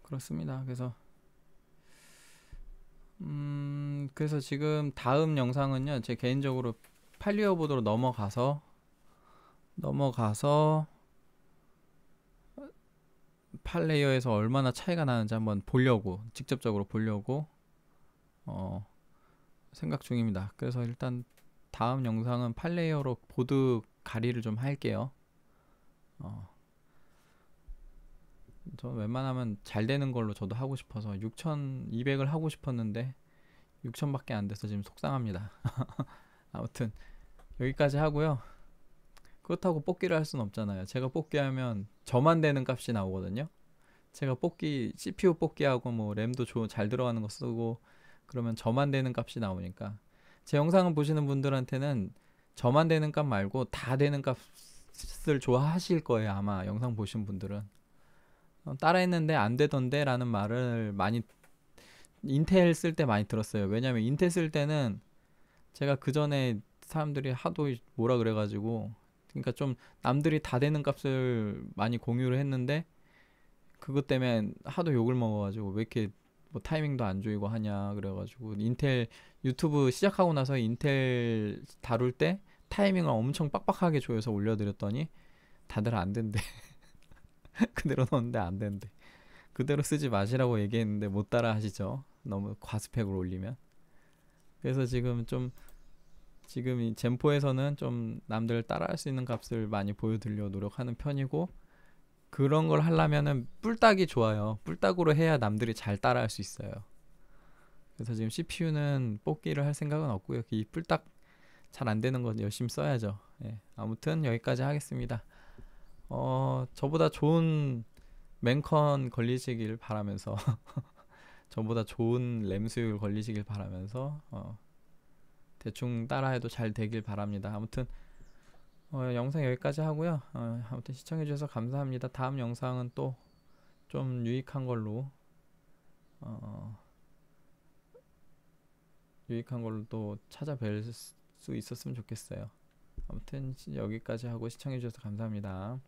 그렇습니다. 그래서 지금 다음 영상은요, 제 개인적으로 팔리어 보드로 넘어가서 8레이어에서 얼마나 차이가 나는지 한번 보려고, 직접적으로 보려고 생각 중입니다. 그래서 일단 다음 영상은 8레이어로 보드 가리를 좀 할게요. 어, 저 웬만하면 잘 되는 걸로 저도 하고 싶어서 6200을 하고 싶었는데 6000밖에 안 돼서 지금 속상합니다. 아무튼 여기까지 하고요. 그렇다고 뽑기를 할 수는 없잖아요. 제가 뽑기하면 저만 되는 값이 나오거든요. 제가 뽑기 CPU 뽑기하고 뭐 램도 잘 들어가는 거 쓰고 그러면 저만 되는 값이 나오니까 제 영상을 보시는 분들한테는 저만 되는 값 말고 다 되는 값을 좋아하실 거예요. 아마 영상 보신 분들은 따라했는데 안 되던데 라는 말을 많이 인텔 쓸 때 많이 들었어요. 왜냐면 인텔 쓸 때는 제가 그 전에 사람들이 하도 뭐라 그래가지고 그러니까 좀 남들이 다 되는 값을 많이 공유를 했는데 그것 때문에 하도 욕을 먹어가지고 왜 이렇게 뭐 타이밍도 안 조이고 하냐 그래가지고 인텔 유튜브 시작하고 나서 인텔 다룰 때 타이밍을 엄청 빡빡하게 조여서 올려드렸더니 다들 안 된대. 그대로 넣었는데 안 된대. 그대로 쓰지 마시라고 얘기했는데 못 따라 하시죠. 너무 과스펙으로 올리면. 그래서 지금 이 젠포에서는 좀 남들 따라할 수 있는 값을 많이 보여드려 노력하는 편이고 그런 걸 하려면은 뿔딱이 좋아요. 뿔딱으로 해야 남들이 잘 따라할 수 있어요. 그래서 지금 CPU는 뽑기를 할 생각은 없고요. 이 뿔딱 잘 안 되는 건 열심히 써야죠. 예, 아무튼 여기까지 하겠습니다. 저보다 좋은 맨컨 걸리시길 바라면서 저보다 좋은 램 수율 걸리시길 바라면서 대충 따라해도 잘 되길 바랍니다. 아무튼 영상 여기까지 하고요. 아무튼 시청해주셔서 감사합니다. 다음 영상은 또 좀 유익한 걸로 또 찾아뵐 수 있었으면 좋겠어요. 아무튼 여기까지 하고 시청해주셔서 감사합니다.